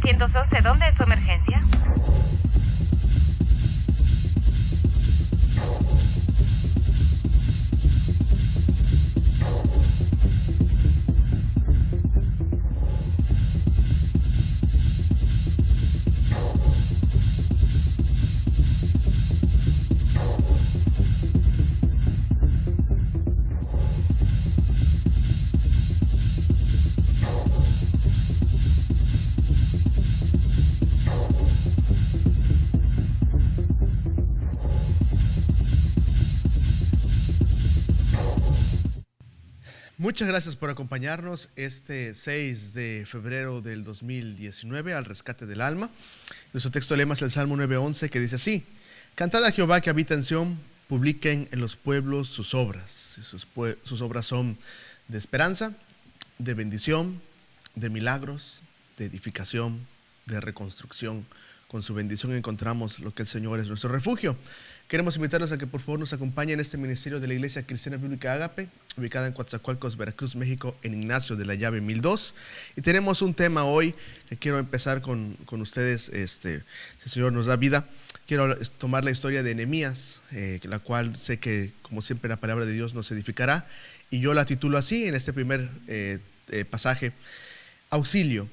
911, ¿dónde es su emergencia? Muchas gracias por acompañarnos este 6 de febrero del 2019 al rescate del alma. Nuestro texto lema es el Salmo 9:11, que dice así: Cantad a Jehová que habita en Sión, publiquen en los pueblos sus obras. Sus obras son de esperanza, de bendición, de milagros, de edificación, de reconstrucción. Con su bendición encontramos lo que el Señor es nuestro refugio. Queremos invitarlos a que por favor nos acompañen en este ministerio de la Iglesia Cristiana Bíblica Ágape, ubicada en Coatzacoalcos, Veracruz, México, en Ignacio de la Llave 1002. Y tenemos un tema hoy que quiero empezar con ustedes, si el Señor nos da vida. Quiero tomar la historia de Nehemías, la cual sé que, como siempre, la palabra de Dios nos edificará. Y yo la titulo así en este primer pasaje: Auxilio.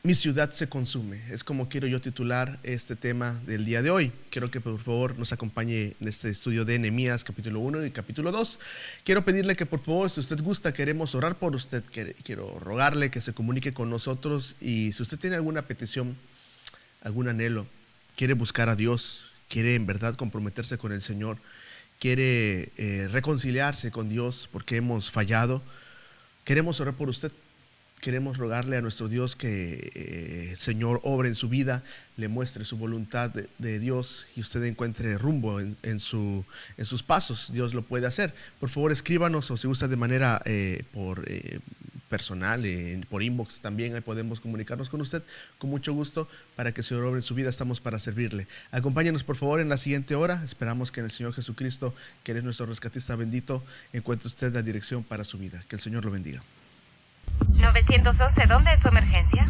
Mi ciudad se consume. Es como quiero yo titular este tema del día de hoy. Quiero que por favor nos acompañe en este estudio de Nehemías capítulo 1 y capítulo 2. Quiero pedirle que por favor, si usted gusta, queremos orar por usted. Quiero rogarle que se comunique con nosotros, y si usted tiene alguna petición, algún anhelo, quiere buscar a Dios, quiere en verdad comprometerse con el Señor, quiere reconciliarse con Dios porque hemos fallado, queremos orar por usted. Queremos rogarle a nuestro Dios que Señor obre en su vida, le muestre su voluntad de Dios y usted encuentre rumbo en sus pasos. Dios lo puede hacer. Por favor, escríbanos, o si gusta de manera personal, por inbox también, ahí podemos comunicarnos con usted con mucho gusto para que el Señor obre en su vida. Estamos para servirle. Acompáñenos por favor en la siguiente hora. Esperamos que en el Señor Jesucristo, que es nuestro rescatista bendito, encuentre usted la dirección para su vida. Que el Señor lo bendiga. 911, ¿dónde es su emergencia?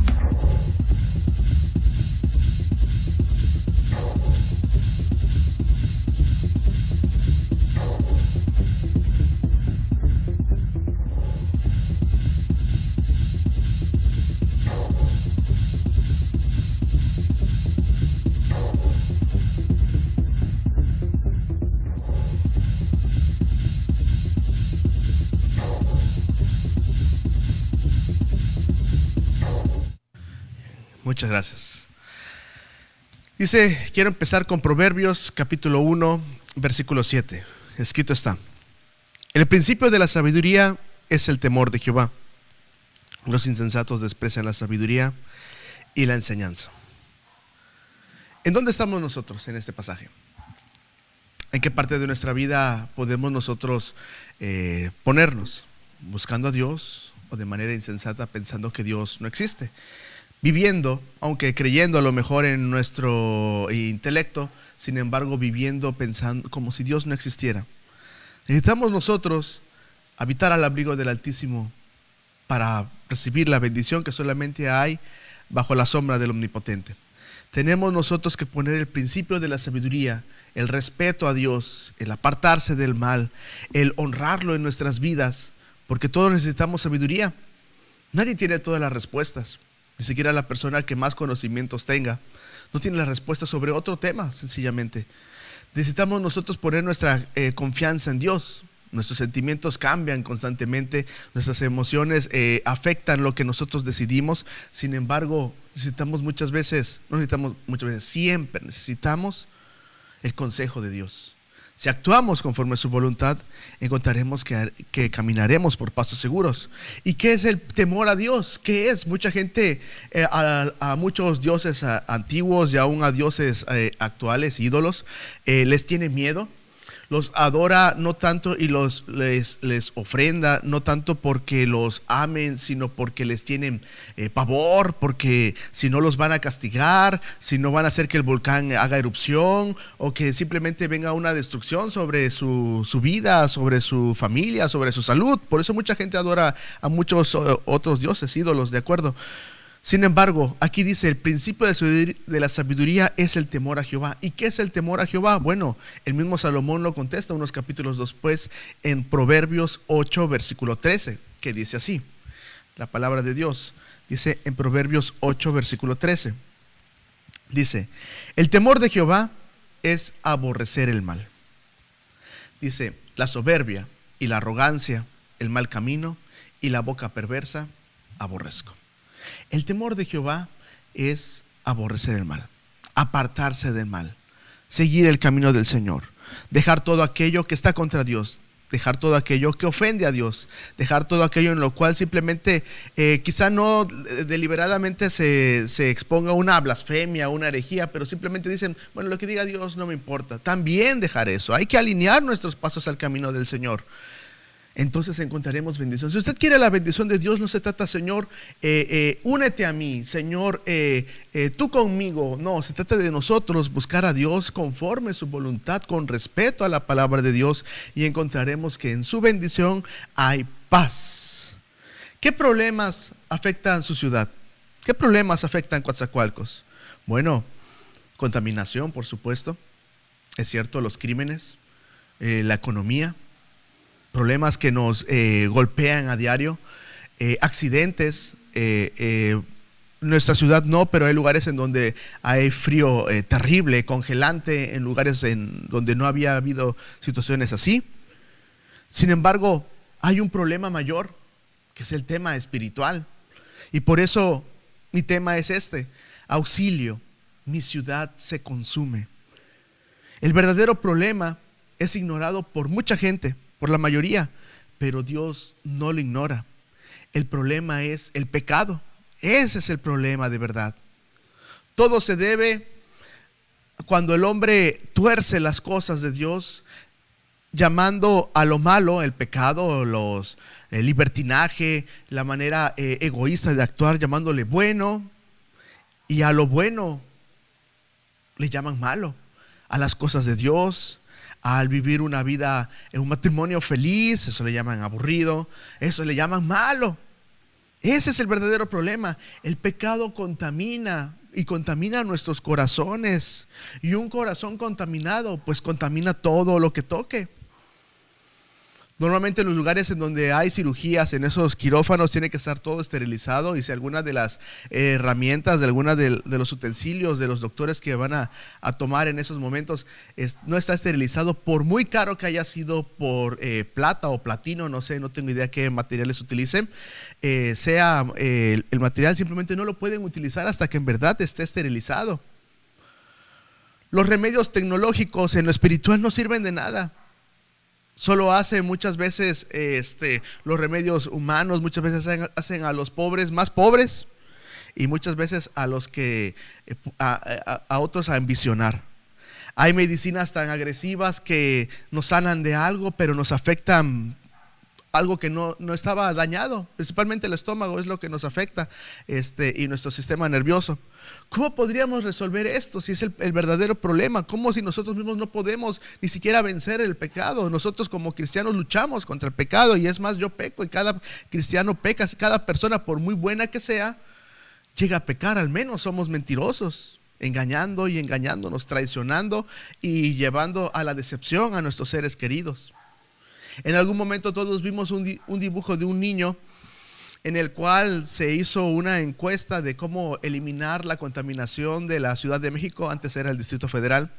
Muchas gracias. Dice, quiero empezar con Proverbios capítulo 1, versículo 7. Escrito está: el principio de la sabiduría es el temor de Jehová. Los insensatos desprecian la sabiduría y la enseñanza. ¿En dónde estamos nosotros en este pasaje? ¿En qué parte de nuestra vida podemos nosotros ponernos? ¿Buscando a Dios o de manera insensata pensando que Dios no existe? Viviendo, aunque creyendo a lo mejor en nuestro intelecto, sin embargo viviendo pensando como si Dios no existiera. Necesitamos nosotros habitar al abrigo del Altísimo para recibir la bendición que solamente hay bajo la sombra del Omnipotente. Tenemos nosotros que poner el principio de la sabiduría, el respeto a Dios, el apartarse del mal, el honrarlo en nuestras vidas, porque todos necesitamos sabiduría. Nadie tiene todas las respuestas. Ni siquiera la persona que más conocimientos tenga no tiene la respuesta sobre otro tema, sencillamente. Necesitamos nosotros poner nuestra confianza en Dios. Nuestros sentimientos cambian constantemente, nuestras emociones afectan lo que nosotros decidimos. Sin embargo, siempre necesitamos el consejo de Dios. Si actuamos conforme a su voluntad, encontraremos que caminaremos por pasos seguros. ¿Y qué es el temor a Dios? ¿Qué es? Mucha gente a muchos dioses antiguos y aún a dioses actuales, ídolos, les tiene miedo. Los adora no tanto y les ofrenda, no tanto porque los amen, sino porque les tienen pavor, porque si no los van a castigar, si no van a hacer que el volcán haga erupción, o que simplemente venga una destrucción sobre su vida, sobre su familia, sobre su salud. Por eso mucha gente adora a muchos otros dioses, ídolos, ¿de acuerdo? Sin embargo, aquí dice, el principio de la sabiduría es el temor a Jehová. ¿Y qué es el temor a Jehová? Bueno, el mismo Salomón lo contesta unos capítulos después en Proverbios 8, versículo 13, que dice así, la palabra de Dios. Dice en Proverbios 8, versículo 13. Dice, el temor de Jehová es aborrecer el mal. Dice, la soberbia y la arrogancia, el mal camino y la boca perversa, aborrezco. El temor de Jehová es aborrecer el mal, apartarse del mal, seguir el camino del Señor, dejar todo aquello que está contra Dios, dejar todo aquello que ofende a Dios, dejar todo aquello en lo cual simplemente quizá no deliberadamente se exponga una blasfemia, una herejía, pero simplemente dicen, bueno, lo que diga Dios no me importa. También dejar eso, hay que alinear nuestros pasos al camino del Señor. Entonces encontraremos bendición. Si usted quiere la bendición de Dios, no se trata, Señor, únete a mí, Señor, tú conmigo. No, se trata de nosotros buscar a Dios conforme su voluntad, con respeto a la palabra de Dios, y encontraremos que en su bendición hay paz. ¿Qué problemas afectan su ciudad? ¿Qué problemas afectan Coatzacoalcos? Bueno, contaminación, por supuesto. Es cierto, los crímenes, la economía, problemas que nos golpean a diario, accidentes. Nuestra ciudad no, pero hay lugares en donde hay frío terrible, congelante, en lugares en donde no había habido situaciones así. Sin embargo, hay un problema mayor, que es el tema espiritual. Y por eso mi tema es este: auxilio, mi ciudad se consume. El verdadero problema es ignorado por mucha gente, por la mayoría, pero Dios no lo ignora. El problema es el pecado. Ese es el problema de verdad. Todo se debe cuando el hombre tuerce las cosas de Dios, llamando a lo malo, el pecado, el libertinaje, la manera egoísta de actuar, llamándole bueno, y a lo bueno le llaman malo, a las cosas de Dios, al vivir una vida en un matrimonio feliz, eso le llaman aburrido, eso le llaman malo. Ese es el verdadero problema. El pecado contamina y contamina nuestros corazones, y un corazón contaminado pues contamina todo lo que toque. Normalmente en los lugares en donde hay cirugías, en esos quirófanos, tiene que estar todo esterilizado, y si alguna de las herramientas, de alguna de los utensilios de los doctores que van a tomar en esos momentos no está esterilizado, por muy caro que haya sido, por plata o platino, no sé, no tengo idea qué materiales utilicen, sea el material, simplemente no lo pueden utilizar hasta que en verdad esté esterilizado. Los remedios tecnológicos en lo espiritual no sirven de nada. Solo hacen muchas veces los remedios humanos, muchas veces hacen a los pobres más pobres, y muchas veces a los que a otros a ambicionar. Hay medicinas tan agresivas que nos sanan de algo, pero nos afectan algo que no estaba dañado. Principalmente el estómago es lo que nos afecta, y nuestro sistema nervioso. ¿Cómo podríamos resolver esto si es el verdadero problema? ¿Cómo si nosotros mismos no podemos ni siquiera vencer el pecado? Nosotros como cristianos luchamos contra el pecado, y es más, yo peco, y cada cristiano peca. Cada persona, por muy buena que sea, llega a pecar. Al menos somos mentirosos, engañando y engañándonos, traicionando y llevando a la decepción a nuestros seres queridos. En algún momento todos vimos un dibujo de un niño en el cual se hizo una encuesta de cómo eliminar la contaminación de la Ciudad de México. Antes era el Distrito Federal.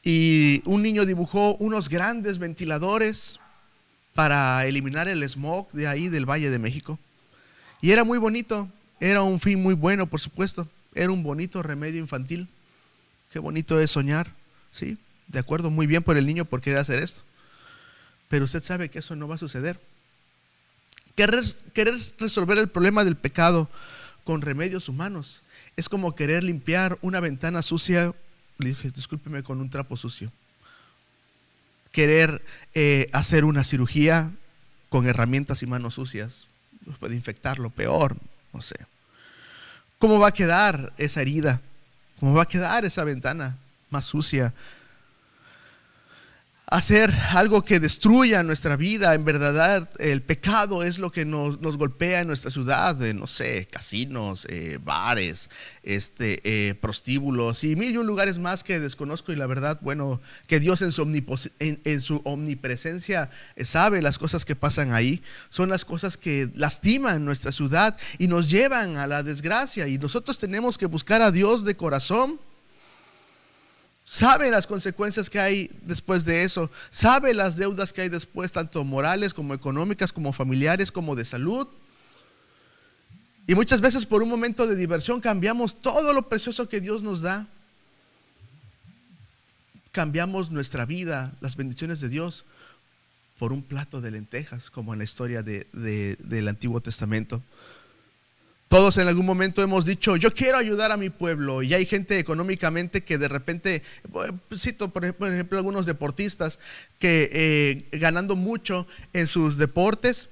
Y un niño dibujó unos grandes ventiladores para eliminar el smog de ahí del Valle de México. Y era muy bonito, era un fin muy bueno, por supuesto. Era un bonito remedio infantil. Qué bonito es soñar, ¿sí? De acuerdo, muy bien por el niño por querer hacer esto. Pero usted sabe que eso no va a suceder. Querer resolver el problema del pecado con remedios humanos es como querer limpiar una ventana sucia, le dije, discúlpeme, con un trapo sucio. Querer hacer una cirugía con herramientas y manos sucias puede infectarlo peor, no sé. ¿Cómo va a quedar esa herida? ¿Cómo va a quedar esa ventana más sucia? hacer algo que destruya nuestra vida. En verdad, el pecado es lo que nos golpea en nuestra ciudad. No sé, casinos, bares, prostíbulos y mil y un lugares más que desconozco. Y la verdad, bueno, que Dios en su omnipresencia sabe las cosas que pasan ahí. Son las cosas que lastiman nuestra ciudad y nos llevan a la desgracia. Y nosotros tenemos que buscar a Dios de corazón. Sabe las consecuencias que hay después de eso. Sabe las deudas que hay después, tanto morales como económicas, como familiares, como de salud. Y muchas veces por un momento de diversión cambiamos todo lo precioso que Dios nos da. Cambiamos nuestra vida, las bendiciones de Dios, por un plato de lentejas, como en la historia del Antiguo Testamento. Todos en algún momento hemos dicho, yo quiero ayudar a mi pueblo. Y hay gente económicamente que de repente, cito por ejemplo algunos deportistas que ganando mucho en sus deportes,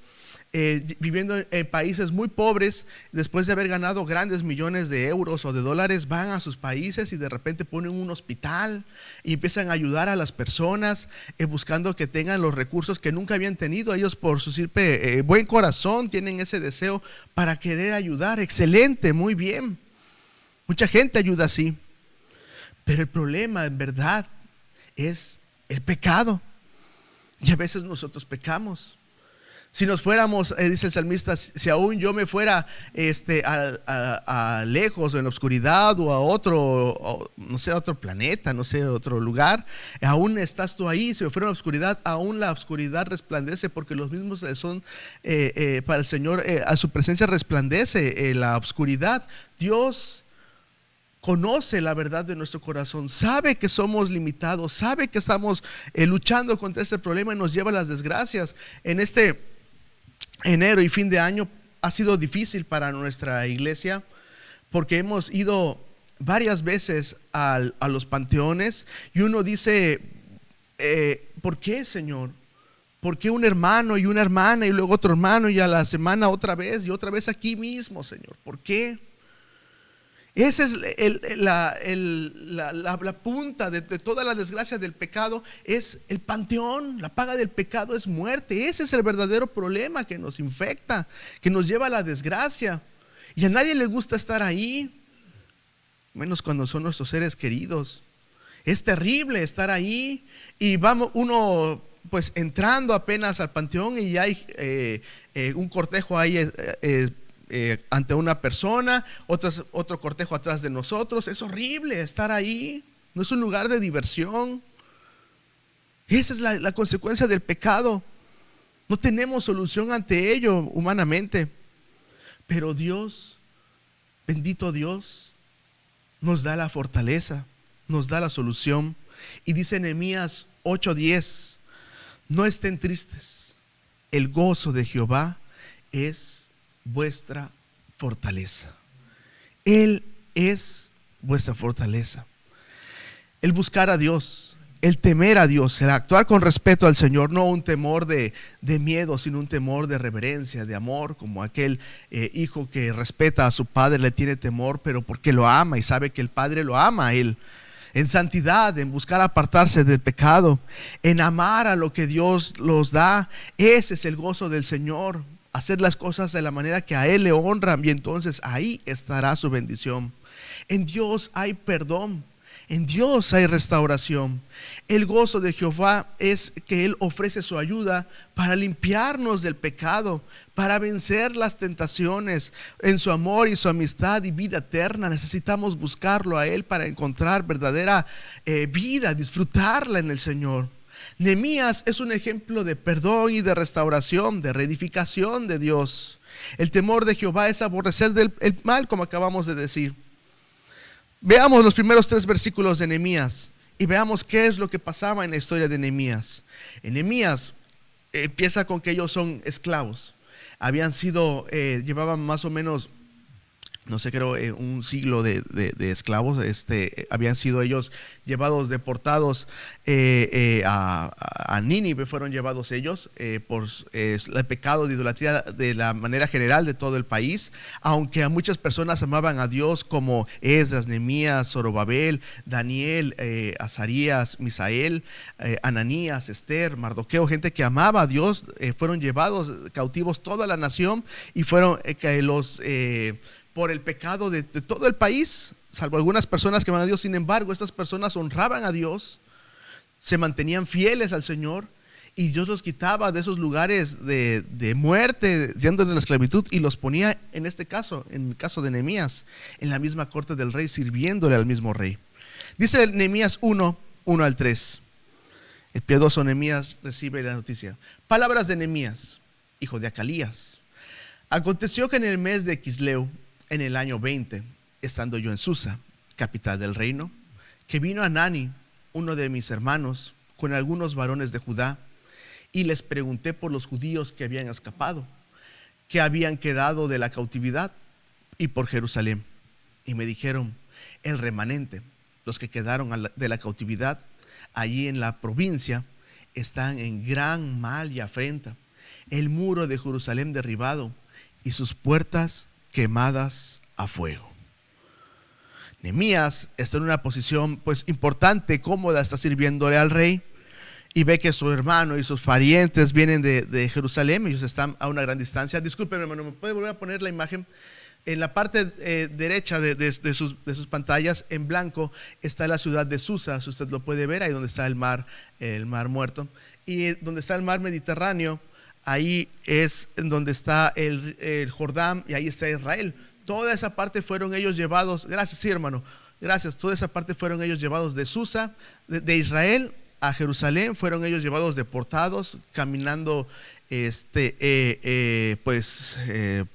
viviendo en países muy pobres, después de haber ganado grandes millones de euros o de dólares, van a sus países y de repente ponen un hospital y empiezan a ayudar a las personas, buscando que tengan los recursos que nunca habían tenido. Ellos, por su simple buen corazón, tienen ese deseo para querer ayudar. Excelente, muy bien. Mucha gente ayuda así. Pero el problema en verdad es el pecado. Y a veces nosotros pecamos. Si nos fuéramos, dice el salmista, si aún yo me fuera a lejos, o en la oscuridad, o a otro, no sé, a otro planeta, no sé, a otro lugar, aún estás tú ahí. Si me fuera a la oscuridad, aún la oscuridad resplandece, porque los mismos son para el Señor, a su presencia resplandece la oscuridad. Dios conoce la verdad de nuestro corazón, sabe que somos limitados, sabe que estamos luchando contra este problema y nos lleva a las desgracias. En este enero y fin de año ha sido difícil para nuestra iglesia, porque hemos ido varias veces a los panteones y uno dice, ¿por qué, Señor? ¿Por qué un hermano y una hermana y luego otro hermano y a la semana otra vez y otra vez aquí mismo, Señor? ¿Por qué? Esa es la punta de toda la desgracia del pecado, es el panteón. La paga del pecado es muerte. Ese es el verdadero problema que nos infecta, que nos lleva a la desgracia. Y a nadie le gusta estar ahí, menos cuando son nuestros seres queridos. Es terrible estar ahí y vamos uno pues entrando apenas al panteón y hay un cortejo ahí ante una persona, otro cortejo atrás de nosotros. Es horrible estar ahí. No es un lugar de diversión. Esa es la consecuencia del pecado. No tenemos solución ante ello humanamente. Pero Dios, bendito Dios, nos da la fortaleza, nos da la solución. Y dice Nehemías 8:10, no estén tristes, el gozo de Jehová es vuestra fortaleza. Él es vuestra fortaleza. El buscar a Dios, el temer a Dios, el actuar con respeto al Señor, no un temor de miedo, sino un temor de reverencia, de amor, como aquel hijo que respeta a su padre, le tiene temor, pero porque lo ama y sabe que el padre lo ama a él. En santidad, en buscar apartarse del pecado, en amar a lo que Dios los da. Ese es el gozo del Señor. Hacer las cosas de la manera que a Él le honran, y entonces ahí estará su bendición. En Dios hay perdón, en Dios hay restauración. El gozo de Jehová es que Él ofrece su ayuda para limpiarnos del pecado, para vencer las tentaciones. En su amor y su amistad y vida eterna necesitamos buscarlo a Él para encontrar verdadera vida, disfrutarla en el Señor. Nehemías es un ejemplo de perdón y de restauración, de reedificación de Dios. El temor de Jehová es aborrecer el mal, como acabamos de decir. Veamos los primeros 3 versículos de Nehemías y veamos qué es lo que pasaba en la historia de Nehemías. En Nehemías empieza con que ellos son esclavos. Llevaban más o menos no sé, creo un siglo de esclavos. Habían sido ellos llevados, deportados a Nínive, fueron llevados ellos por el pecado de idolatría de la manera general de todo el país, aunque a muchas personas amaban a Dios como Esdras, Nehemías, Zorobabel, Daniel, Azarías, Misael, Ananías, Esther, Mardoqueo, gente que amaba a Dios, fueron llevados cautivos toda la nación y fueron por el pecado de todo el país, salvo algunas personas que aman a Dios. Sin embargo, estas personas honraban a Dios, se mantenían fieles al Señor, y Dios los quitaba de esos lugares de muerte, siendo de la esclavitud, y los ponía, en este caso, en el caso de Nehemías, en la misma corte del rey, sirviéndole al mismo rey. Dice Nehemías 1 al 3. El piadoso Nehemías recibe la noticia. Palabras de Nehemías, hijo de Acalías. Aconteció que en el mes de Quisleu, en el año 20, estando yo en Susa, capital del reino, que vino Hanani, uno de mis hermanos, con algunos varones de Judá, y les pregunté por los judíos que habían escapado, que habían quedado de la cautividad, y por Jerusalén. Y me dijeron: el remanente, los que quedaron de la cautividad, allí en la provincia, están en gran mal y afrenta, el muro de Jerusalén derribado, y sus puertas quemadas a fuego. Nehemías está en una posición pues importante, cómoda, está sirviéndole al rey, y ve que su hermano y sus parientes vienen de Jerusalén. Ellos están a una gran distancia. Discúlpenme, hermano, ¿me puede volver a poner la imagen? En la parte derecha de sus pantallas, en blanco, está la ciudad de Susa. Si usted lo puede ver, ahí donde está el mar Muerto, y donde está el mar Mediterráneo. Ahí es donde está el Jordán, y ahí está Israel. Toda esa parte fueron ellos llevados, gracias, sí, hermano, gracias. Toda esa parte fueron ellos llevados de Susa, de Israel a Jerusalén. Fueron ellos llevados deportados, caminando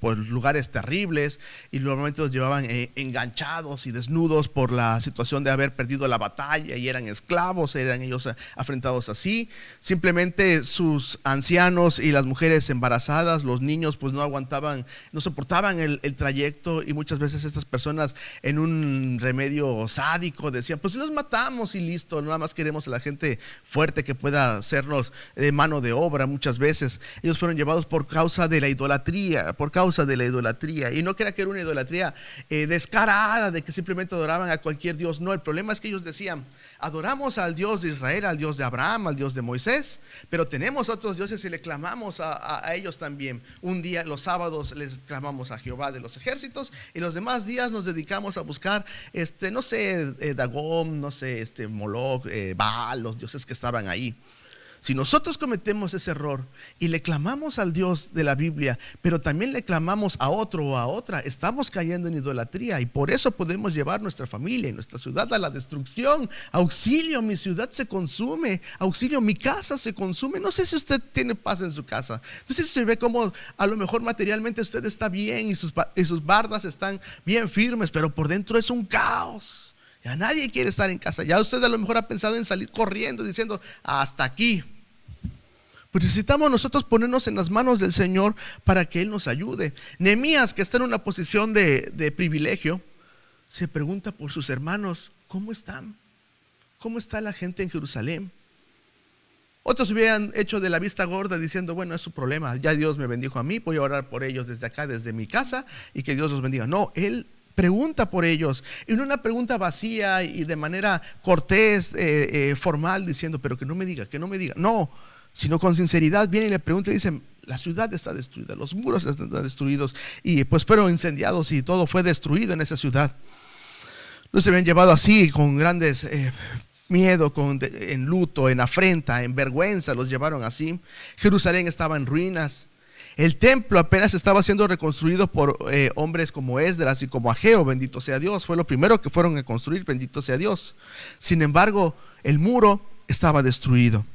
por lugares terribles, y normalmente los llevaban enganchados y desnudos por la situación de haber perdido la batalla, y eran esclavos, eran ellos afrentados así. Simplemente sus ancianos y las mujeres embarazadas, los niños, pues no aguantaban, no soportaban el trayecto, y muchas veces estas personas, en un remedio sádico, decían: pues si los matamos y listo, nada más queremos a la gente fuerte que pueda hacernos de mano de obra. Muchas veces ellos fueron llevados por causa de la idolatría, y no que era una idolatría descarada, de que simplemente adoraban a cualquier dios. No, el problema es que ellos decían: adoramos al Dios de Israel, al Dios de Abraham, al Dios de Moisés, pero tenemos otros dioses y le clamamos a ellos también. Un día, los sábados, les clamamos a Jehová de los ejércitos, y los demás días nos dedicamos a buscar no sé, Dagón, no sé, Moloch, Baal, los dioses que estaban ahí. Si nosotros cometemos ese error y le clamamos al Dios de la Biblia, pero también le clamamos a otro o a otra, estamos cayendo en idolatría, y por eso podemos llevar nuestra familia y nuestra ciudad a la destrucción. Auxilio, mi ciudad se consume. Auxilio, mi casa se consume. No sé si usted tiene paz en su casa. Entonces se ve como a lo mejor materialmente usted está bien y sus bardas están bien firmes, pero por dentro es un caos. Ya nadie quiere estar en casa. Ya usted a lo mejor ha pensado en salir corriendo diciendo: hasta aquí. Pues necesitamos nosotros ponernos en las manos del Señor para que Él nos ayude. Nehemías, que está en una posición de privilegio, se pregunta por sus hermanos: ¿cómo están? ¿Cómo está la gente en Jerusalén? Otros hubieran hecho de la vista gorda diciendo: bueno, es su problema, ya Dios me bendijo a mí, voy a orar por ellos desde acá, desde mi casa, y que Dios los bendiga. No, Él pregunta por ellos, y no una pregunta vacía y de manera cortés, formal, diciendo: pero que no me diga, no, sino con sinceridad viene y le pregunta y dice: la ciudad está destruida, los muros están destruidos, y pues fueron incendiados y todo fue destruido en esa ciudad. No se habían llevado así, con grandes miedo, en luto, en afrenta, en vergüenza, los llevaron así. Jerusalén estaba en ruinas. El templo apenas estaba siendo reconstruido por hombres como Esdras y como Ageo, bendito sea Dios. Fue lo primero que fueron a construir, bendito sea Dios. Sin embargo, el muro estaba destruido.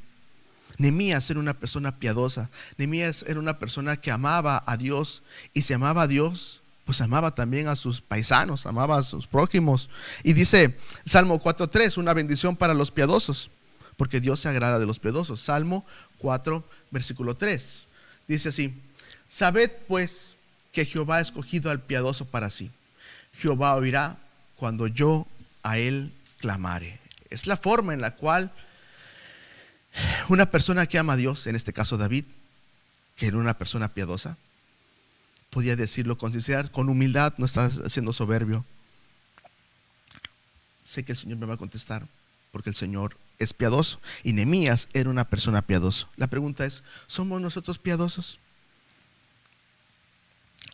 Nehemías era una persona piadosa. Nehemías era una persona que amaba a Dios, y si amaba a Dios, pues amaba también a sus paisanos, amaba a sus prójimos. Y dice Salmo 4:3, una bendición para los piadosos, porque Dios se agrada de los piadosos. Salmo 4, versículo 3, dice así: sabed pues que Jehová ha escogido al piadoso para sí, Jehová oirá cuando yo a él clamare. Es la forma en la cual una persona que ama a Dios, en este caso David, que era una persona piadosa, podía decirlo con sinceridad, con humildad, no está siendo soberbio. Sé que el Señor me va a contestar porque el Señor es piadoso. Y Nehemías era una persona piadosa. La pregunta es, ¿somos nosotros piadosos?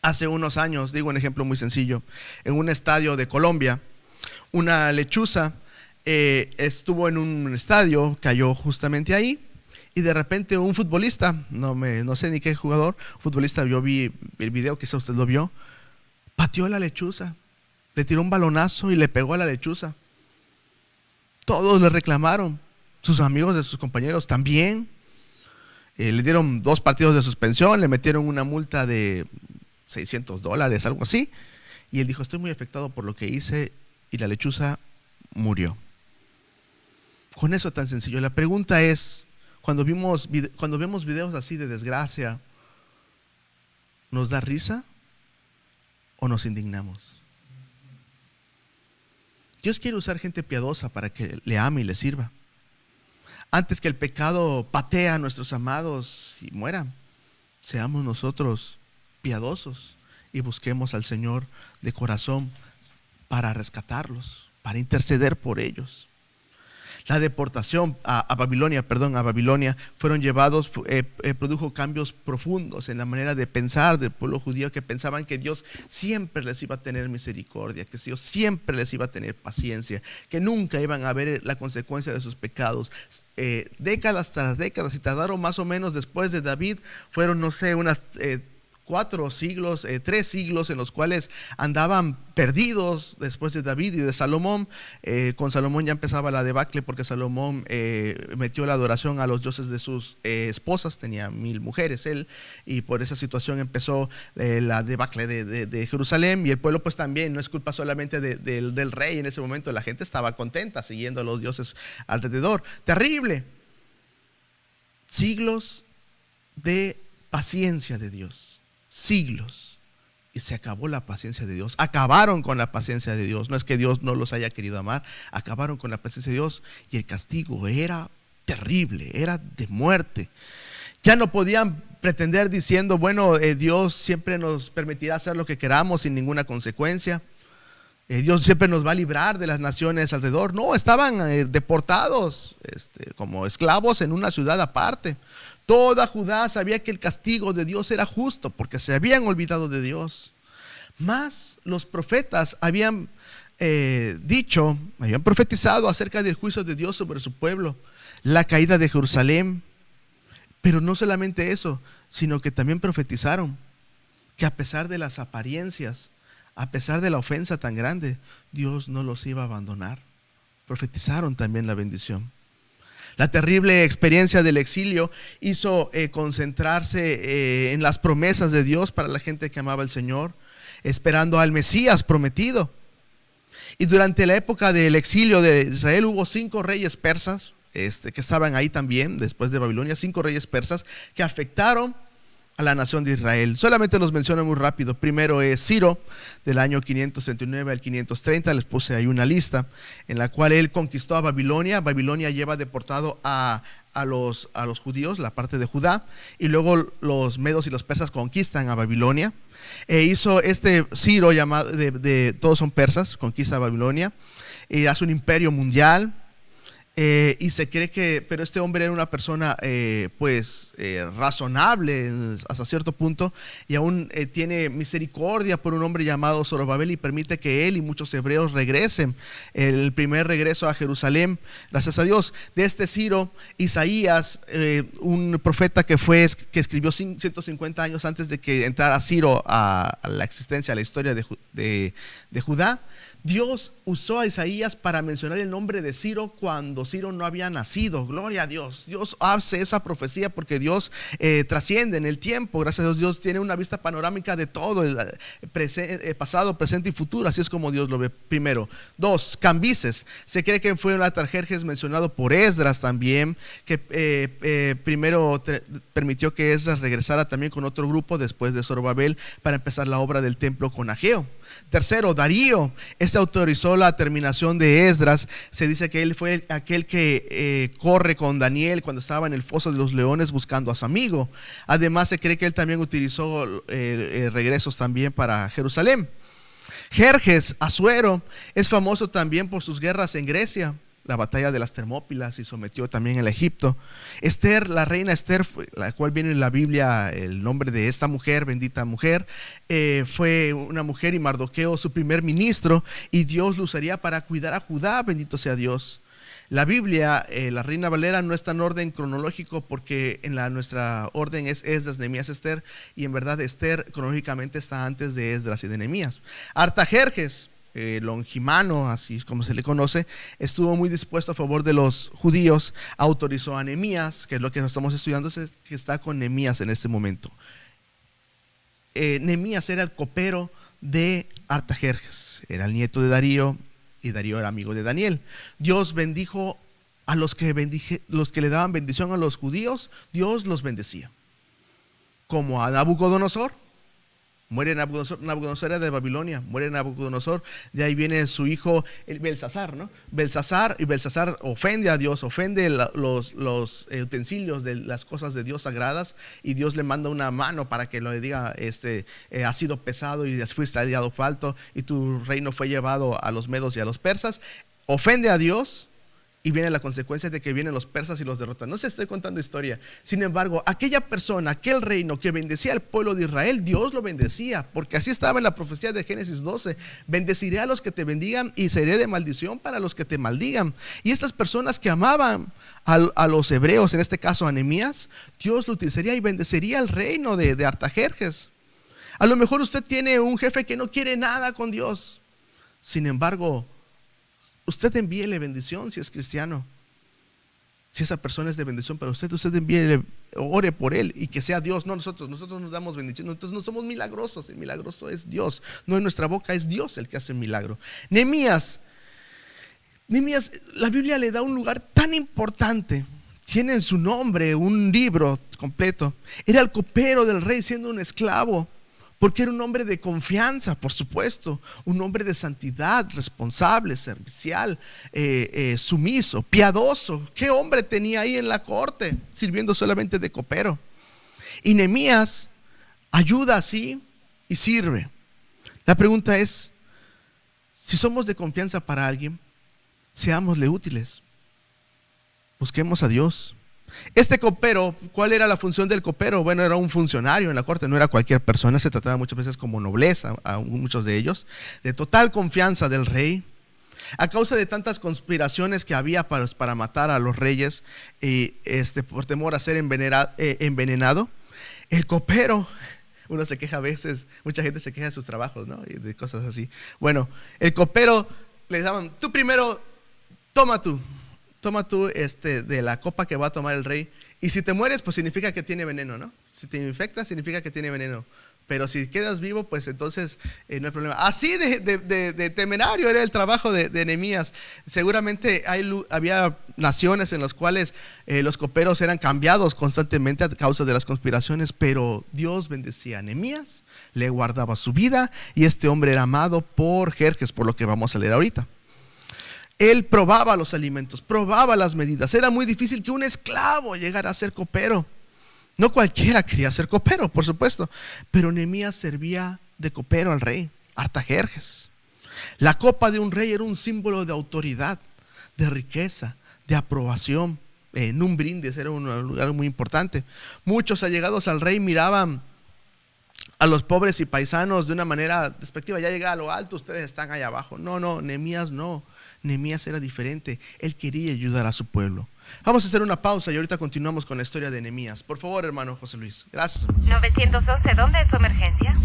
Hace unos años, digo un ejemplo muy sencillo, en un estadio de Colombia, una lechuza estuvo en un estadio, cayó justamente ahí, y de repente un futbolista, no sé ni qué jugador, futbolista, yo vi el video, quizá usted lo vio, pateó a la lechuza, le tiró un balonazo y le pegó a la lechuza. Todos le reclamaron, sus amigos de sus compañeros también. Le dieron 2 partidos de suspensión, le metieron una multa de $600, algo así. Y él dijo, estoy muy afectado por lo que hice, y la lechuza murió. Con eso tan sencillo. La pregunta es, cuando vemos videos así de desgracia, ¿nos da risa o nos indignamos? Dios quiere usar gente piadosa para que le ame y le sirva. Antes que el pecado patee a nuestros amados y mueran, seamos nosotros piadosos y busquemos al Señor de corazón para rescatarlos, para interceder por ellos. La deportación a Babilonia, fueron llevados, produjo cambios profundos en la manera de pensar del pueblo judío, que pensaban que Dios siempre les iba a tener misericordia, que Dios siempre les iba a tener paciencia, que nunca iban a ver la consecuencia de sus pecados. Décadas tras décadas, y tardaron más o menos después de David, fueron unas 4 siglos, 3 siglos en los cuales andaban perdidos después de David y de Salomón. Con Salomón ya empezaba la debacle, porque Salomón metió la adoración a los dioses de sus esposas, tenía 1000 mujeres él, y por esa situación empezó la debacle de Jerusalén, y el pueblo pues también, no es culpa solamente del rey en ese momento, la gente estaba contenta siguiendo a los dioses alrededor. Terrible. Siglos de paciencia de Dios. Siglos, y se acabó la paciencia de Dios. Acabaron con la paciencia de Dios. No es que Dios no los haya querido amar, acabaron con la paciencia de Dios, y el castigo era terrible, era de muerte. Ya no podían pretender diciendo, bueno, Dios siempre nos permitirá hacer lo que queramos sin ninguna consecuencia. Dios siempre nos va a librar de las naciones alrededor. No, estaban deportados como esclavos en una ciudad aparte. Toda Judá sabía que el castigo de Dios era justo, porque se habían olvidado de Dios. Mas los profetas habían habían profetizado acerca del juicio de Dios sobre su pueblo, la caída de Jerusalén. Pero no solamente eso, sino que también profetizaron que a pesar de las apariencias, a pesar de la ofensa tan grande, Dios no los iba a abandonar. Profetizaron también la bendición. La terrible experiencia del exilio hizo concentrarse en las promesas de Dios para la gente que amaba al Señor, esperando al Mesías prometido. Y durante la época del exilio de Israel hubo 5 reyes persas que estaban ahí también, después de Babilonia, 5 reyes persas que afectaron a la nación de Israel. Solamente los menciono muy rápido. Primero es Ciro, del año 539 al 530. Les puse ahí una lista en la cual él conquistó a Babilonia. Babilonia lleva deportado a los judíos, la parte de Judá, y luego los medos y los persas conquistan a Babilonia. Hizo Ciro, llamado todos son persas, conquista a Babilonia, y hace un imperio mundial. Y se cree pero este hombre era una persona razonable hasta cierto punto, y aún tiene misericordia por un hombre llamado Zorobabel, y permite que él y muchos hebreos regresen. El primer regreso a Jerusalén, gracias a Dios. De Ciro, Isaías, un profeta que escribió 150 años antes de que entrara Ciro a la existencia, a la historia de Judá. Dios usó a Isaías para mencionar el nombre de Ciro cuando Ciro no había nacido. Gloria a Dios. Dios hace esa profecía porque Dios trasciende en el tiempo. Gracias a Dios, Dios tiene una vista panorámica de todo, pasado, presente y futuro. Así es como Dios lo ve. Primero. 2, Cambises. Se cree que fue un Atarjerjes mencionado por Esdras también, que primero permitió que Esdras regresara también con otro grupo después de Zorobabel para empezar la obra del templo con Ageo. Tercero, Darío. Este autorizó la terminación de Esdras. Se dice que él fue aquel que corre con Daniel cuando estaba en el foso de los leones buscando a su amigo. Además se cree que él también utilizó regresos también para Jerusalén. Jerjes, Asuero, es famoso también por sus guerras en Grecia, la batalla de las Termópilas, y sometió también a Egipto. Esther, la reina Esther, la cual viene en la Biblia el nombre de esta mujer, bendita mujer, fue una mujer, y Mardoqueo su primer ministro, y Dios lo usaría para cuidar a Judá, bendito sea Dios. La Biblia, la Reina Valera, no está en orden cronológico, porque nuestra orden es Esdras, Nehemías, Esther, y en verdad Esther cronológicamente está antes de Esdras y de Nehemías. Artajerjes, Longimano, así como se le conoce, estuvo muy dispuesto a favor de los judíos, autorizó a Nehemías, que es lo que estamos estudiando, que está con Nehemías en este momento. Nehemías era el copero de Artajerjes, era el nieto de Darío, y Darío era amigo de Daniel. Dios bendijo a los que le daban bendición a los judíos. Dios los bendecía, como a Nabucodonosor. Muere Nabucodonosor. Nabucodonosor era de Babilonia, muere Nabucodonosor. De ahí viene su hijo Belsasar, ¿no? Belsasar ofende a Dios, ofende los utensilios de las cosas de Dios sagradas, y Dios le manda una mano para que le diga, has sido pesado y fuiste hallado falto, y tu reino fue llevado a los medos y a los persas. Ofende a Dios, y viene la consecuencia de que vienen los persas y los derrotan. No se estoy contando historia. Sin embargo, aquella persona, aquel reino que bendecía al pueblo de Israel, Dios lo bendecía, porque así estaba en la profecía de Génesis 12: bendeciré a los que te bendigan y seré de maldición para los que te maldigan. Y estas personas que amaban a los hebreos, en este caso a Nehemías, Dios lo utilizaría y bendecería el reino de Artajerjes. A lo mejor usted tiene un jefe que no quiere nada con Dios. Sin embargo, usted envíele bendición si es cristiano. Si esa persona es de bendición para usted envíele, ore por él, y que sea Dios, no nosotros. Nosotros nos damos bendición, nosotros no somos milagrosos. El milagroso es Dios, no en nuestra boca, es Dios el que hace el milagro. Nehemías, la Biblia le da un lugar tan importante. Tiene en su nombre un libro completo. Era el copero del rey, siendo un esclavo, porque era un hombre de confianza, por supuesto, un hombre de santidad, responsable, servicial, sumiso, piadoso. ¿Qué hombre tenía ahí en la corte sirviendo solamente de copero? Y Nehemías ayuda así y sirve. La pregunta es, si somos de confianza para alguien, seámosle útiles. Busquemos a Dios. Este copero, ¿cuál era la función del copero? Bueno, era un funcionario en la corte, no era cualquier persona. Se trataba muchas veces como nobleza, a muchos de ellos, de total confianza del rey. A causa de tantas conspiraciones que había para matar a los reyes, por temor a ser envenenado, el copero, uno se queja a veces, mucha gente se queja de sus trabajos, ¿no? Y de cosas así. Bueno, el copero le daban: tú primero, toma tú de la copa que va a tomar el rey, y si te mueres, pues significa que tiene veneno, ¿no? Si te infectas, significa que tiene veneno, pero si quedas vivo, pues entonces no hay problema. Así de temerario era el trabajo de Nehemías. Seguramente había naciones en las cuales los coperos eran cambiados constantemente a causa de las conspiraciones, pero Dios bendecía a Nehemías, le guardaba su vida, y este hombre era amado por Jerjes, por lo que vamos a leer ahorita. Él probaba los alimentos, probaba las medidas. Era muy difícil que un esclavo llegara a ser copero. No cualquiera quería ser copero, por supuesto, pero Nehemías servía de copero al rey Artajerjes. La copa de un rey era un símbolo de autoridad, de riqueza, de aprobación. En un brindis era algo muy importante. Muchos allegados al rey miraban a los pobres y paisanos de una manera despectiva: ya llega a lo alto, ustedes están allá abajo. No, Nehemías no. Nehemías era diferente. Él quería ayudar a su pueblo. Vamos a hacer una pausa y ahorita continuamos con la historia de Nehemías. Por favor, hermano José Luis. Gracias, hermano. 911, ¿dónde es su emergencia?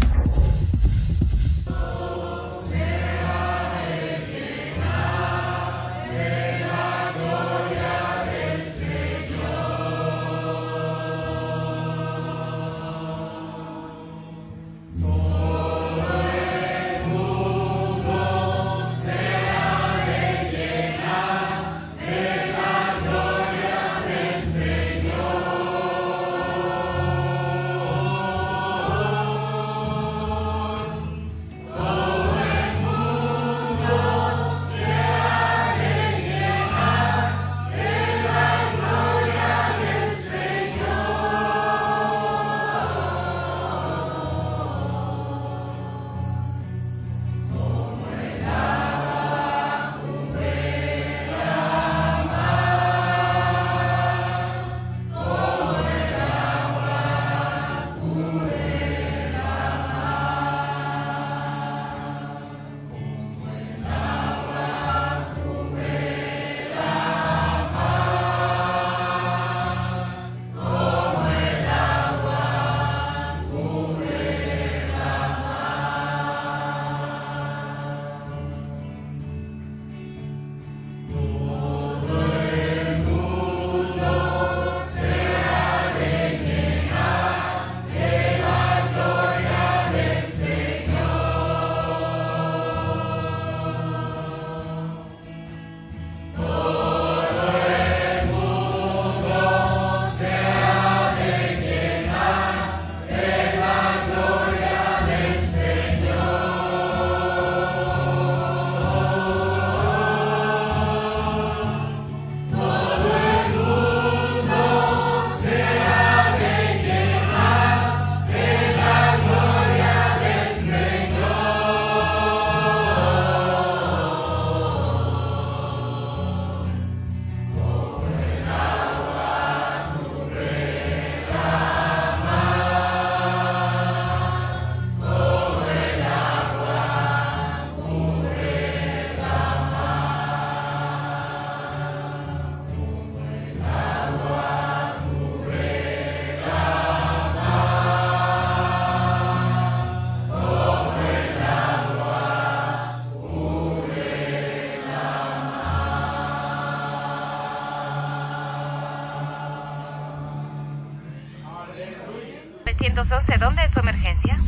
911, ¿dónde es su emergencia?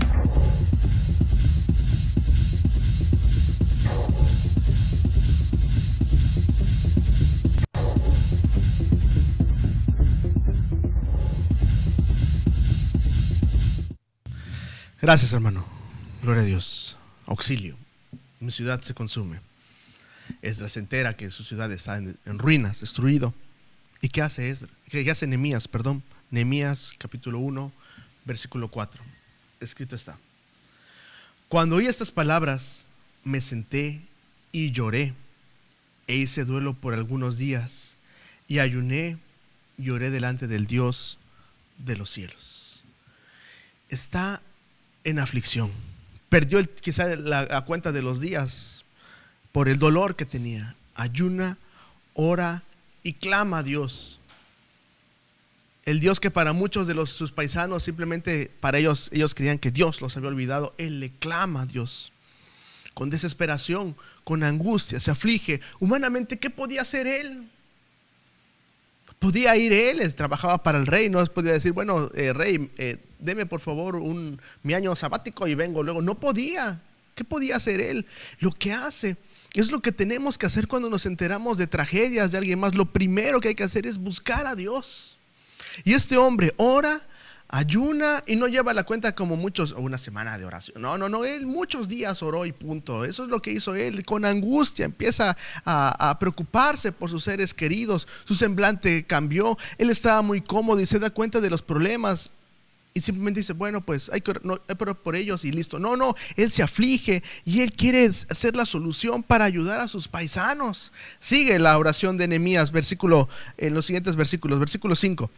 Gracias, hermano. Gloria a Dios. Auxilio. Mi ciudad se consume. Esdras se entera que su ciudad está en ruinas, destruido. ¿Y qué hace Esdras? ¿Qué hace Nehemías? Nehemías capítulo 1, versículo 4. Escrito está: cuando oí estas palabras, me senté y lloré, e hice duelo por algunos días, y ayuné y oré delante del Dios de los cielos. Está en aflicción. Perdió quizá la cuenta de los días por el dolor que tenía. Ayuna, ora y clama a Dios. El Dios que para muchos de sus paisanos simplemente para ellos creían que Dios los había olvidado. Él le clama a Dios con desesperación, con angustia, se aflige. Humanamente, ¿qué podía hacer él? Podía ir él, trabajaba para el rey, no podía decir, bueno, rey, deme por favor mi año sabático y vengo luego. No podía. ¿Qué podía hacer él? Lo que hace es lo que tenemos que hacer cuando nos enteramos de tragedias de alguien más. Lo primero que hay que hacer es buscar a Dios. Y este hombre ora, ayuna y no lleva la cuenta como muchos, una semana de oración. No, él muchos días oró y punto. Eso es lo que hizo él. Con angustia empieza a preocuparse por sus seres queridos. Su semblante cambió. Él estaba muy cómodo y se da cuenta de los problemas. Y simplemente dice, bueno, pues hay que orar por ellos y listo. No, él se aflige y él quiere hacer la solución para ayudar a sus paisanos. Sigue la oración de Nehemías, en los siguientes versículos, versículo 5.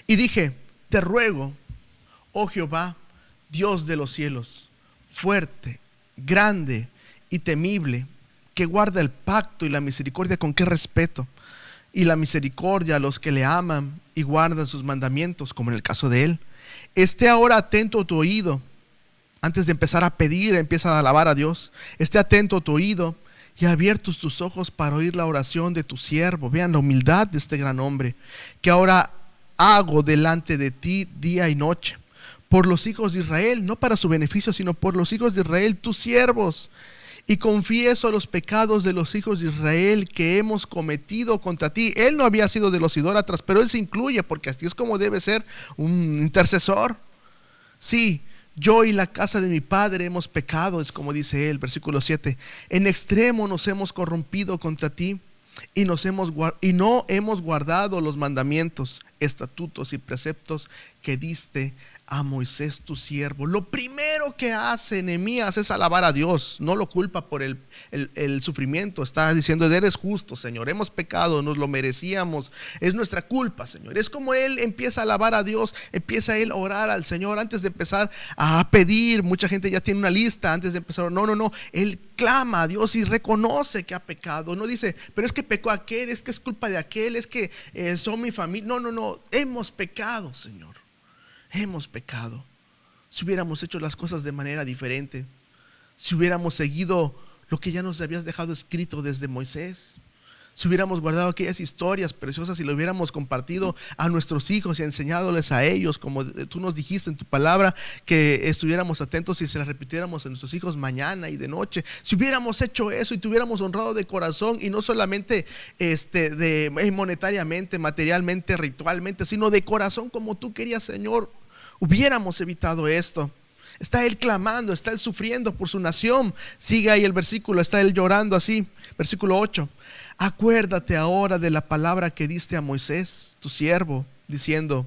Y dije, te ruego, oh Jehová, Dios de los cielos, fuerte, grande y temible, que guarda el pacto y la misericordia con qué respeto, y la misericordia a los que le aman y guardan sus mandamientos, como en el caso de él. Esté ahora atento a tu oído. Antes de empezar a pedir, empieza a alabar a Dios. Esté atento a tu oído y abiertos tus ojos para oír la oración de tu siervo. Vean la humildad de este gran hombre, que ahora hago delante de ti día y noche, por los hijos de Israel, no para su beneficio, sino por los hijos de Israel, tus siervos. Y confieso los pecados de los hijos de Israel que hemos cometido contra ti. Él no había sido de los idólatras, pero él se incluye porque así es como debe ser un intercesor. Sí, yo y la casa de mi padre hemos pecado, es como dice él, versículo 7. En extremo nos hemos corrompido contra ti y no hemos guardado los mandamientos, estatutos y preceptos que diste a Moisés tu siervo. Lo primero que hace Nehemías es alabar a Dios. No lo culpa por el sufrimiento. Está diciendo, eres justo, Señor, hemos pecado, nos lo merecíamos, es nuestra culpa, Señor. Es como él empieza a alabar a Dios, empieza él a orar al Señor antes de empezar a pedir. Mucha gente ya tiene una lista antes de empezar. No, él clama a Dios y reconoce que ha pecado. No dice, pero es que pecó aquel, es que es culpa de aquel, es que son mi familia. No, hemos pecado, Señor. Hemos pecado. Si hubiéramos hecho las cosas de manera diferente, si hubiéramos seguido lo que ya nos habías dejado escrito desde Moisés, si hubiéramos guardado aquellas historias preciosas y lo hubiéramos compartido a nuestros hijos y enseñándoles a ellos, como tú nos dijiste en tu palabra, que estuviéramos atentos y se las repitiéramos a nuestros hijos mañana y de noche. Si hubiéramos hecho eso y te hubiéramos honrado de corazón y no solamente monetariamente, materialmente, ritualmente, sino de corazón como tú querías, Señor, hubiéramos evitado esto. Está él clamando, está él sufriendo por su nación. Sigue ahí el versículo, está él llorando así. Versículo 8. Acuérdate ahora de la palabra que diste a Moisés, tu siervo, diciendo,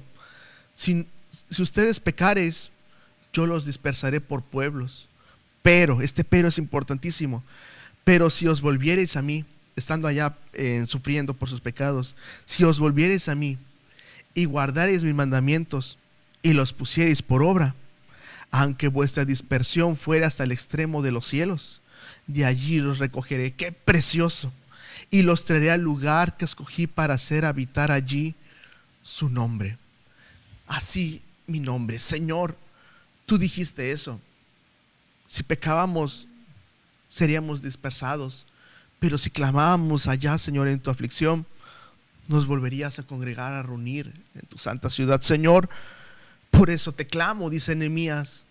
si ustedes pecareis, yo los dispersaré por pueblos. Pero, pero es importantísimo. Pero si os volviereis a mí, estando allá sufriendo por sus pecados, si os volviereis a mí y guardareis mis mandamientos y los pusiereis por obra, aunque vuestra dispersión fuera hasta el extremo de los cielos, de allí los recogeré. ¡Qué precioso! Y los traeré al lugar que escogí para hacer habitar allí su nombre. Así mi nombre. Señor, tú dijiste eso. Si pecábamos, seríamos dispersados. Pero si clamábamos allá, Señor, en tu aflicción, nos volverías a congregar, a reunir en tu santa ciudad. Señor, Por eso te clamo, dice Nehemías,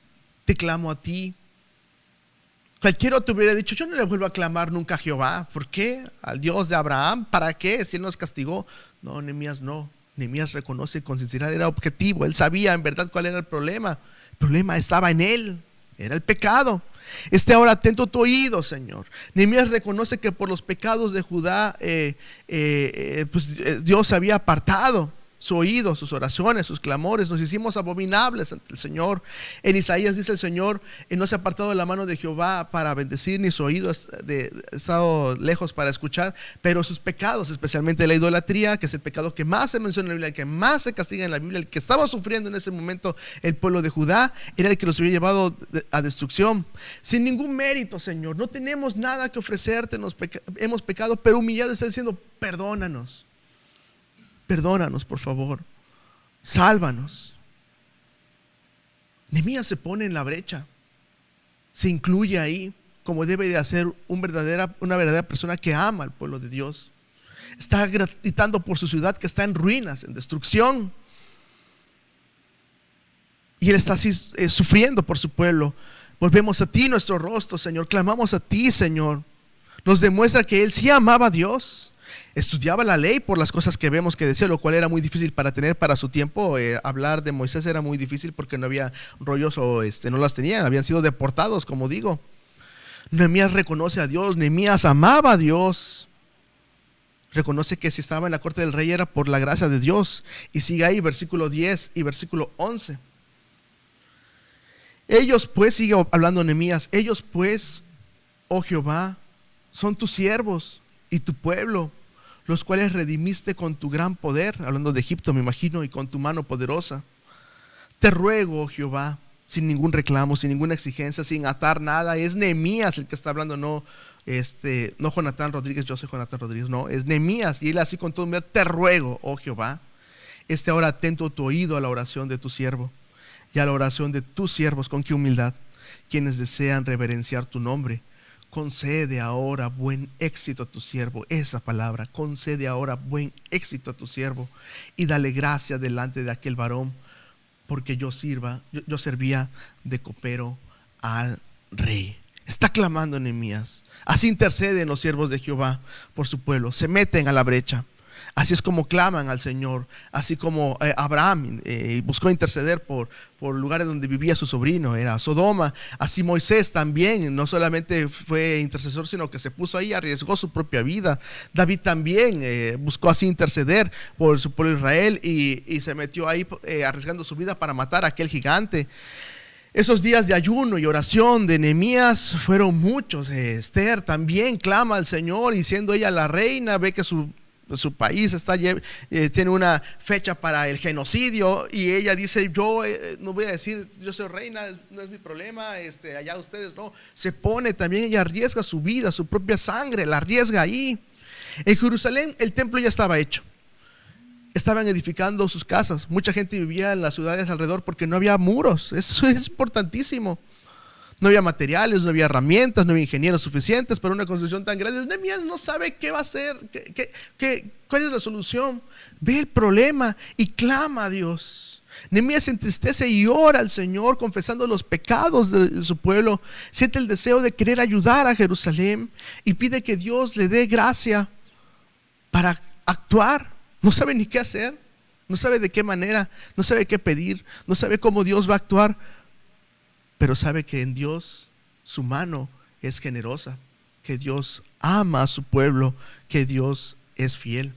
te clamo a ti. Cualquiera te hubiera dicho, yo no le vuelvo a clamar nunca a Jehová. ¿Por qué? Al Dios de Abraham, ¿para qué? Si Él nos castigó. No, Nehemías no. Nehemías reconoce con sinceridad, era objetivo. Él sabía en verdad cuál era el problema. El problema estaba en él, era el pecado. Esté ahora atento tu oído, Señor. Nehemías reconoce que por los pecados de Judá Dios se había apartado su oído, sus oraciones, sus clamores. Nos hicimos abominables ante el Señor. En Isaías dice el Señor, no se ha apartado de la mano de Jehová para bendecir, ni su oído ha estado lejos para escuchar, pero sus pecados, especialmente la idolatría, que es el pecado que más se menciona en la Biblia, el que más se castiga en la Biblia, el que estaba sufriendo en ese momento el pueblo de Judá, era el que los había llevado a destrucción. Sin ningún mérito, Señor, no tenemos nada que ofrecerte, hemos pecado, pero humillado está diciendo, perdónanos. Perdónanos, por favor. Sálvanos. Nehemías se pone en la brecha. Se incluye ahí como debe de hacer una verdadera persona que ama al pueblo de Dios. Está gritando por su ciudad que está en ruinas, en destrucción. Y él está así sufriendo por su pueblo. Volvemos a ti nuestro rostro, Señor. Clamamos a ti, Señor. Nos demuestra que él sí amaba a Dios. Estudiaba la ley por las cosas que vemos que decía, lo cual era muy difícil para su tiempo. Hablar de Moisés era muy difícil porque no había rollos o no las tenían, habían sido deportados, como digo. Nehemías reconoce a Dios, Nehemías amaba a Dios. Reconoce que si estaba en la corte del rey era por la gracia de Dios. Y sigue ahí, versículo 10 y versículo 11. Ellos pues, sigue hablando Nehemías, ellos pues, oh Jehová, son tus siervos y tu pueblo, los cuales redimiste con tu gran poder, hablando de Egipto me imagino, y con tu mano poderosa. Te ruego, oh Jehová, sin ningún reclamo, sin ninguna exigencia, sin atar nada. Es Nehemías el que está hablando, no Jonatán Rodríguez, yo soy Jonatán Rodríguez, no, es Nehemías, y él así con todo humildad, te ruego, oh Jehová, esté ahora atento tu oído a la oración de tu siervo y a la oración de tus siervos, con qué humildad, quienes desean reverenciar tu nombre. Concede ahora buen éxito a tu siervo. Esa palabra, concede ahora buen éxito a tu siervo. Y dale gracia delante de aquel varón, porque yo servía de copero al rey. Está clamando Nehemías. Así interceden los siervos de Jehová por su pueblo. Se meten a la brecha. Así es como claman al Señor. Así como Abraham buscó interceder por lugares donde vivía su sobrino, era Sodoma. Así Moisés también no solamente fue intercesor, sino que se puso ahí, arriesgó su propia vida. David también buscó así interceder por su pueblo Israel y se metió ahí arriesgando su vida para matar a aquel gigante. Esos días de ayuno y oración de Nehemías fueron muchos. Esther también clama al Señor, y siendo ella la reina, ve que su país tiene una fecha para el genocidio, y ella dice, yo no voy a decir yo soy reina, no es mi problema, allá ustedes no. Se pone también, ella arriesga su vida, su propia sangre, la arriesga ahí. En Jerusalén el templo ya estaba hecho, estaban edificando sus casas, mucha gente vivía en las ciudades alrededor porque no había muros. Eso es importantísimo. No había materiales, no había herramientas, no había ingenieros suficientes para una construcción tan grande. Nehemías no sabe qué va a hacer, cuál es la solución. Ve el problema y clama a Dios. Nehemías se entristece y ora al Señor, confesando los pecados de su pueblo. Siente el deseo de querer ayudar a Jerusalén y pide que Dios le dé gracia para actuar. No sabe ni qué hacer, no sabe de qué manera, no sabe qué pedir, no sabe cómo Dios va a actuar. Pero sabe que en Dios su mano es generosa, que Dios ama a su pueblo, que Dios es fiel.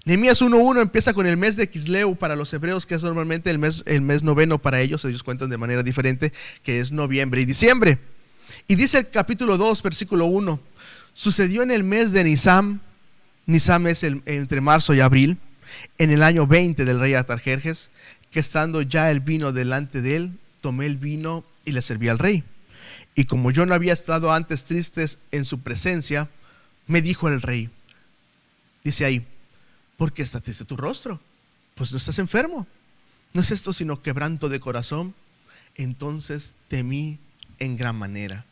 Nehemías 1:1 empieza con el mes de Quisleu para los hebreos, que es normalmente el mes noveno para ellos. Ellos cuentan de manera diferente, que es noviembre y diciembre. Y dice el capítulo 2, versículo 1: sucedió en el mes de Nisam. Nisam es entre marzo y abril, en el año 20 del rey Artajerjes, que estando ya el vino delante de él, tomé el vino y le serví al rey. Y como yo no había estado antes tristes en su presencia, me dijo el rey, dice ahí, ¿por qué está triste tu rostro? Pues no estás enfermo. ¿No es esto sino quebranto de corazón? Entonces temí en gran manera.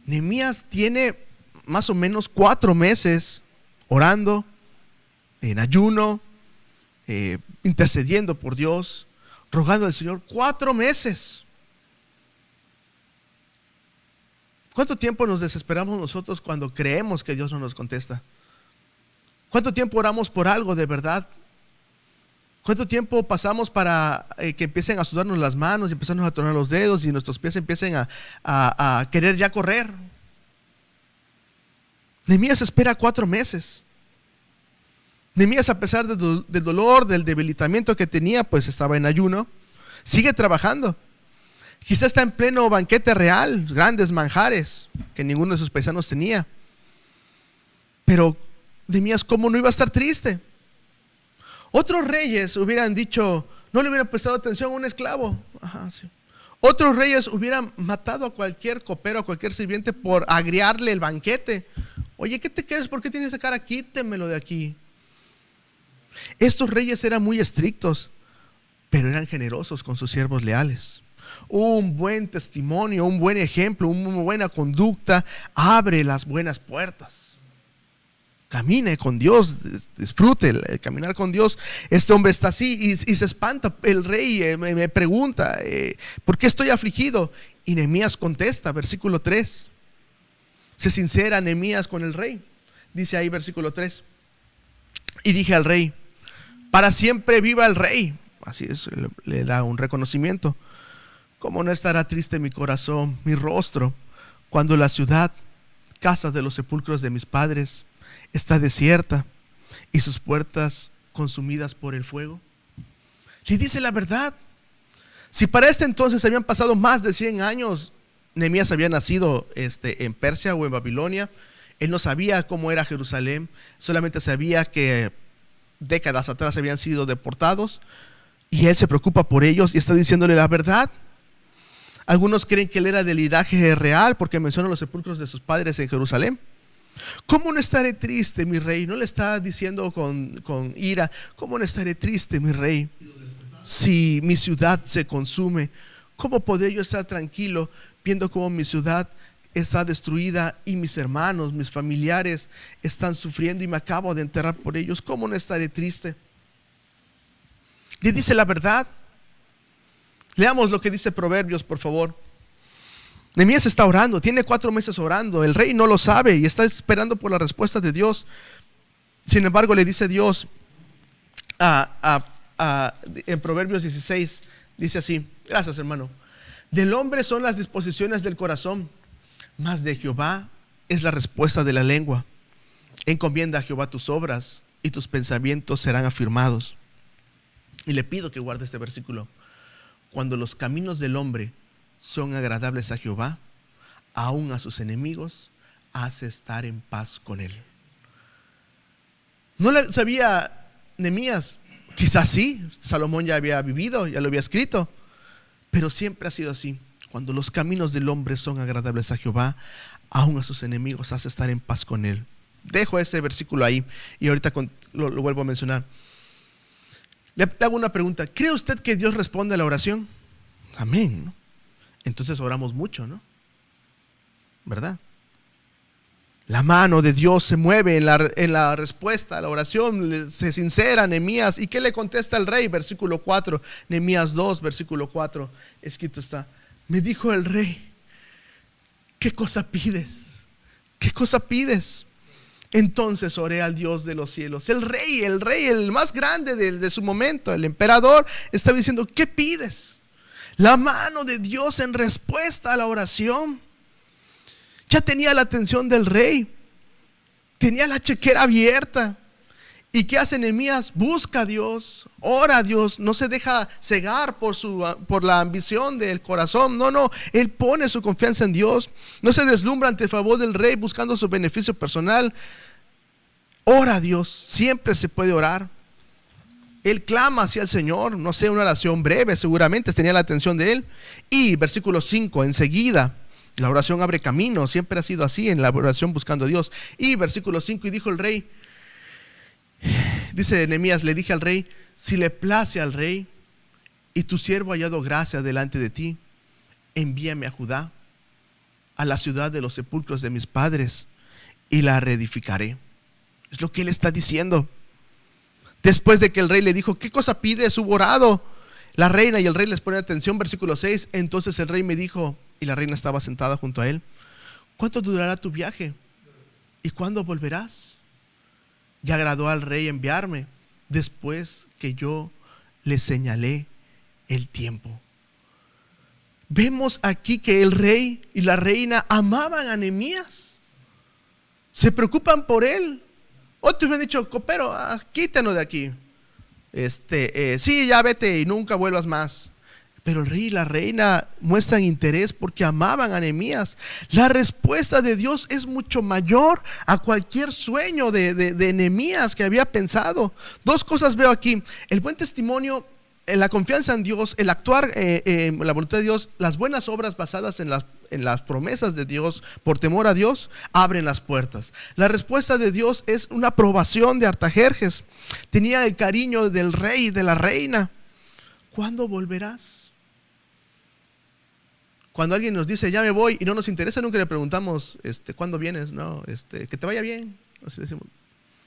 Nehemías tiene más o menos 4 meses orando, en ayuno, intercediendo por Dios, rogando al Señor 4 meses. ¿Cuánto tiempo nos desesperamos nosotros cuando creemos que Dios no nos contesta? ¿Cuánto tiempo oramos por algo de verdad? ¿Cuánto tiempo pasamos para que empiecen a sudarnos las manos y empezarnos a tronar los dedos y nuestros pies empiecen a querer ya correr? Nehemías espera 4 meses. Nehemías, a pesar del dolor, del debilitamiento que tenía, pues estaba en ayuno, sigue trabajando. Quizá está en pleno banquete real, grandes manjares que ninguno de sus paisanos tenía. Pero Nehemías, ¿cómo no iba a estar triste? Otros reyes hubieran dicho, no le hubieran prestado atención a un esclavo. Ajá, sí. Otros reyes hubieran matado a cualquier copero, a cualquier sirviente por agriarle el banquete. Oye, ¿qué te quieres? ¿Por qué tienes esa cara? Quítemelo de aquí. Estos reyes eran muy estrictos, pero eran generosos con sus siervos leales. Un buen testimonio, un buen ejemplo, una buena conducta abre las buenas puertas. Camine con Dios, disfrute el caminar con Dios. Este hombre está así y se espanta. El rey me pregunta, ¿por qué estoy afligido? Y Nehemías contesta, versículo 3. Se sincera Nehemías con el rey. Dice ahí versículo 3. Y dije al rey, para siempre viva el rey. Así es, le da un reconocimiento. ¿Cómo no estará triste mi corazón, mi rostro, cuando la ciudad, casa de los sepulcros de mis padres, está desierta y sus puertas consumidas por el fuego? Le dice la verdad. Si para este entonces habían pasado más de 100 años, Nehemías había nacido en Persia o en Babilonia. Él no sabía cómo era Jerusalén, solamente sabía que décadas atrás habían sido deportados y él se preocupa por ellos y está diciéndole la verdad. Algunos creen que él era del linaje real porque menciona los sepulcros de sus padres en Jerusalén. ¿Cómo no estaré triste, mi rey? No le está diciendo con ira, ¿cómo no estaré triste, mi rey? Si mi ciudad se consume, ¿cómo podré yo estar tranquilo viendo cómo mi ciudad está destruida y mis hermanos, mis familiares están sufriendo y me acabo de enterrar por ellos? ¿Cómo no estaré triste? Le dice la verdad. Leamos lo que dice Proverbios, por favor. Nehemías está orando, tiene 4 meses orando. El rey no lo sabe y está esperando por la respuesta de Dios. Sin embargo, le dice Dios en Proverbios 16, dice así. Gracias, hermano. Del hombre son las disposiciones del corazón, mas de Jehová es la respuesta de la lengua. Encomienda a Jehová tus obras y tus pensamientos serán afirmados. Y le pido que guarde este versículo. Cuando los caminos del hombre son agradables a Jehová, aún a sus enemigos hace estar en paz con él. ¿No lo sabía Nehemías? Quizás sí, Salomón ya había vivido, ya lo había escrito, pero siempre ha sido así. Cuando los caminos del hombre son agradables a Jehová, aún a sus enemigos hace estar en paz con él. Dejo ese versículo ahí y ahorita lo vuelvo a mencionar. Le hago una pregunta. ¿Cree usted que Dios responde a la oración? Amén, ¿no? Entonces oramos mucho, ¿no? ¿Verdad? La mano de Dios se mueve en la respuesta a la oración. Se sincera Nehemías. ¿Y qué le contesta el rey? Versículo 4, Nehemías 2, versículo 4, escrito está. Me dijo el rey, ¿qué cosa pides? ¿Qué cosa pides? Entonces oré al Dios de los cielos. El rey, el más grande de su momento, el emperador, estaba diciendo, ¿qué pides? La mano de Dios en respuesta a la oración. Ya tenía la atención del rey. Tenía la chequera abierta. ¿Y qué hace Nehemías? Busca a Dios, ora a Dios, no se deja cegar por la ambición del corazón. No, él pone su confianza en Dios. No se deslumbra ante el favor del rey buscando su beneficio personal. Ora a Dios, siempre se puede orar. Él clama hacia el Señor, no sé, una oración breve, seguramente tenía la atención de él. Y versículo 5, enseguida, la oración abre camino, siempre ha sido así en la oración buscando a Dios. Y versículo 5, y dijo el rey, dice Nehemías, le dije al rey, si le place al rey y tu siervo ha hallado gracia delante de ti, envíame a Judá, a la ciudad de los sepulcros de mis padres, y la reedificaré. Es lo que él está diciendo. Después de que el rey le dijo, ¿qué cosa pides? Hubo orado. La reina y el rey les ponen atención. Versículo 6. Entonces el rey me dijo, y la reina estaba sentada junto a él: ¿cuánto durará tu viaje? ¿Y cuándo volverás? Y agradó al rey enviarme después que yo le señalé el tiempo. Vemos aquí que el rey y la reina amaban a Nehemías. Se preocupan por él. Otros me han dicho: copero, quítanos de aquí. Sí, ya vete y nunca vuelvas más. Pero el rey y la reina muestran interés porque amaban a Nehemías. La respuesta de Dios es mucho mayor a cualquier sueño de Nehemías que había pensado. Dos cosas veo aquí: el buen testimonio, la confianza en Dios, el actuar en la voluntad de Dios, las buenas obras basadas en las promesas de Dios por temor a Dios, abren las puertas. La respuesta de Dios es una aprobación de Artajerjes. Tenía el cariño del rey y de la reina. ¿Cuándo volverás? Cuando alguien nos dice: ya me voy, y no nos interesa, nunca le preguntamos ¿cuándo vienes? No, que te vaya bien. Así decimos.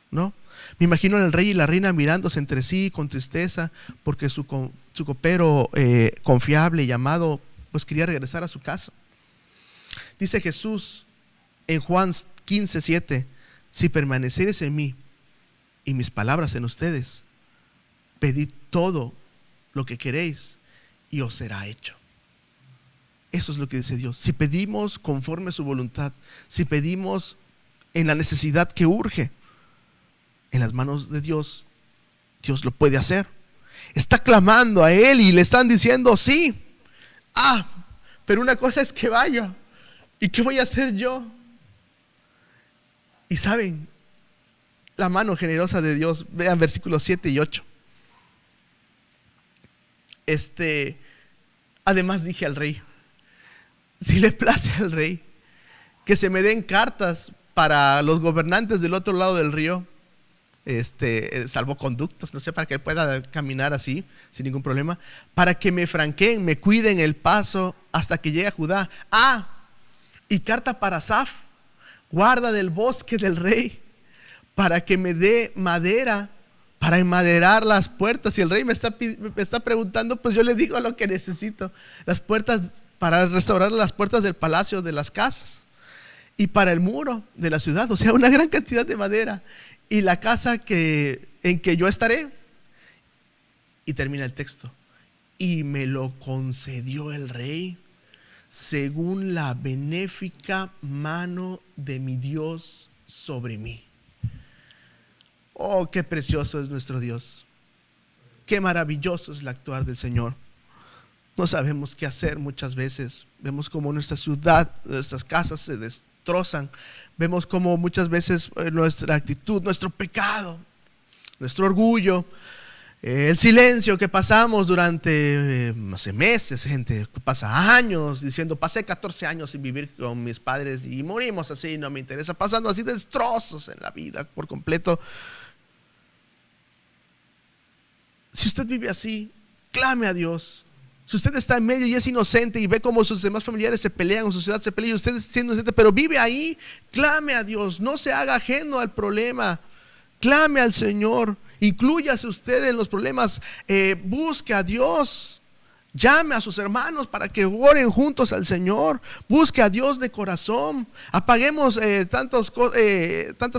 No. Me imagino al rey y la reina mirándose entre sí con tristeza porque su copero confiable y amado pues quería regresar a su casa. Dice Jesús en Juan 15:7: si permaneciereis en mí y mis palabras en ustedes, pedid todo lo que queréis y os será hecho. Eso es lo que dice Dios. Si pedimos conforme a su voluntad, si pedimos en la necesidad que urge, en las manos de Dios, Dios lo puede hacer. Está clamando a Él y le están diciendo: sí. Pero una cosa es que vaya. ¿Y qué voy a hacer yo? Y saben, la mano generosa de Dios. Vean versículos 7 y 8. Además dije al rey: si le place al rey, que se me den cartas para los gobernantes del otro lado del río, salvoconductos, no sé, para que pueda caminar así sin ningún problema, para que me franqueen, me cuiden el paso hasta que llegue a Judá. Y carta para Asaf, guarda del bosque del rey, para que me dé madera para enmaderar las puertas. Y el rey me está preguntando, pues yo le digo lo que necesito: las puertas para restaurar las puertas del palacio, de las casas, y para el muro de la ciudad, o sea, una gran cantidad de madera, y la casa en que yo estaré. Y termina el texto: y me lo concedió el rey según la benéfica mano de mi Dios sobre mí. Oh, qué precioso es nuestro Dios. Qué maravilloso es el actuar del Señor. No sabemos qué hacer muchas veces. Vemos cómo nuestra ciudad, nuestras casas se destrozan. Vemos cómo muchas veces nuestra actitud, nuestro pecado, nuestro orgullo, el silencio que pasamos durante, no sé, meses, gente que pasa años diciendo: pasé 14 años sin vivir con mis padres y morimos así, no me interesa, pasando así destrozos en la vida por completo. Si usted vive así, clame a Dios. Si usted está en medio y es inocente y ve cómo sus demás familiares se pelean o su ciudad se pelea y usted es inocente, pero vive ahí, clame a Dios. No se haga ajeno al problema. Clame al Señor. Inclúyase usted en los problemas. Busque a Dios. Llame a sus hermanos para que oren juntos al Señor. Busque a Dios de corazón. Apaguemos tantas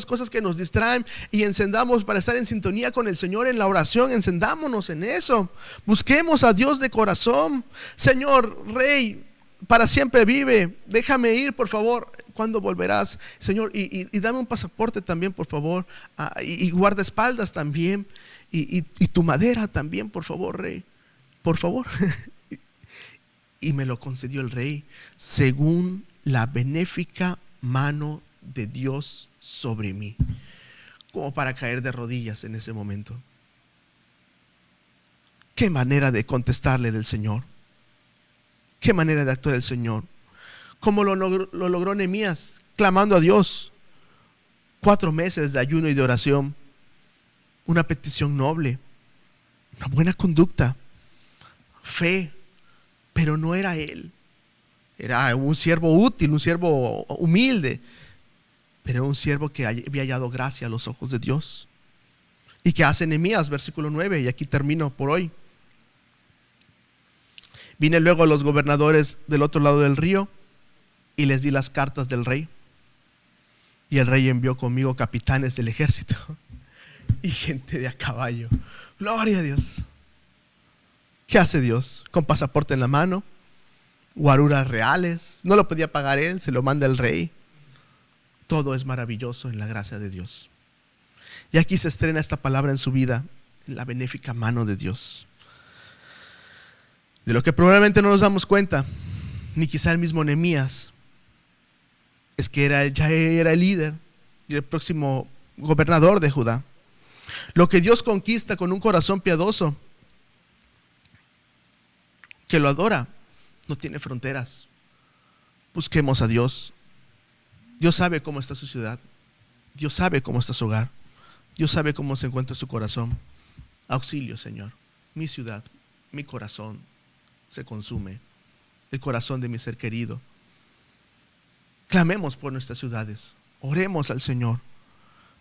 cosas que nos distraen y encendamos para estar en sintonía con el Señor en la oración. Encendámonos en eso. Busquemos a Dios de corazón. Señor, Rey, para siempre vive. Déjame ir, por favor. ¿Cuándo volverás, Señor? Y dame un pasaporte también, por favor. Y guardaespaldas también. Y tu madera también, por favor, Rey. Por favor. Y me lo concedió el rey según la benéfica mano de Dios sobre mí. Como para caer de rodillas en ese momento. Qué manera de contestarle del Señor. Qué manera de actuar el Señor. Como lo logró Nehemías, clamando a Dios. 4 meses de ayuno y de oración. Una petición noble. Una buena conducta. Fe, pero no era él. Era un siervo útil, un siervo humilde, pero un siervo que había hallado gracia a los ojos de Dios. ¿Y qué hace Nehemías? Versículo 9, y aquí termino por hoy. Vine luego a los gobernadores del otro lado del río y les di las cartas del rey. Y el rey envió conmigo capitanes del ejército y gente de a caballo. Gloria a Dios. ¿Qué hace Dios? Con pasaporte en la mano, guaruras reales. No lo podía pagar él, se lo manda el rey. Todo es maravilloso en la gracia de Dios. Y aquí se estrena esta palabra en su vida, en la benéfica mano de Dios. De lo que probablemente no nos damos cuenta, ni quizá el mismo Nehemías, es que ya era el líder y el próximo gobernador de Judá. Lo que Dios conquista con un corazón piadoso, que lo adora, no tiene fronteras. Busquemos a Dios. Dios sabe cómo está su ciudad. Dios sabe cómo está su hogar. Dios sabe cómo se encuentra su corazón. Auxilio, Señor. Mi ciudad, mi corazón se consume. El corazón de mi ser querido. Clamemos por nuestras ciudades. Oremos al Señor.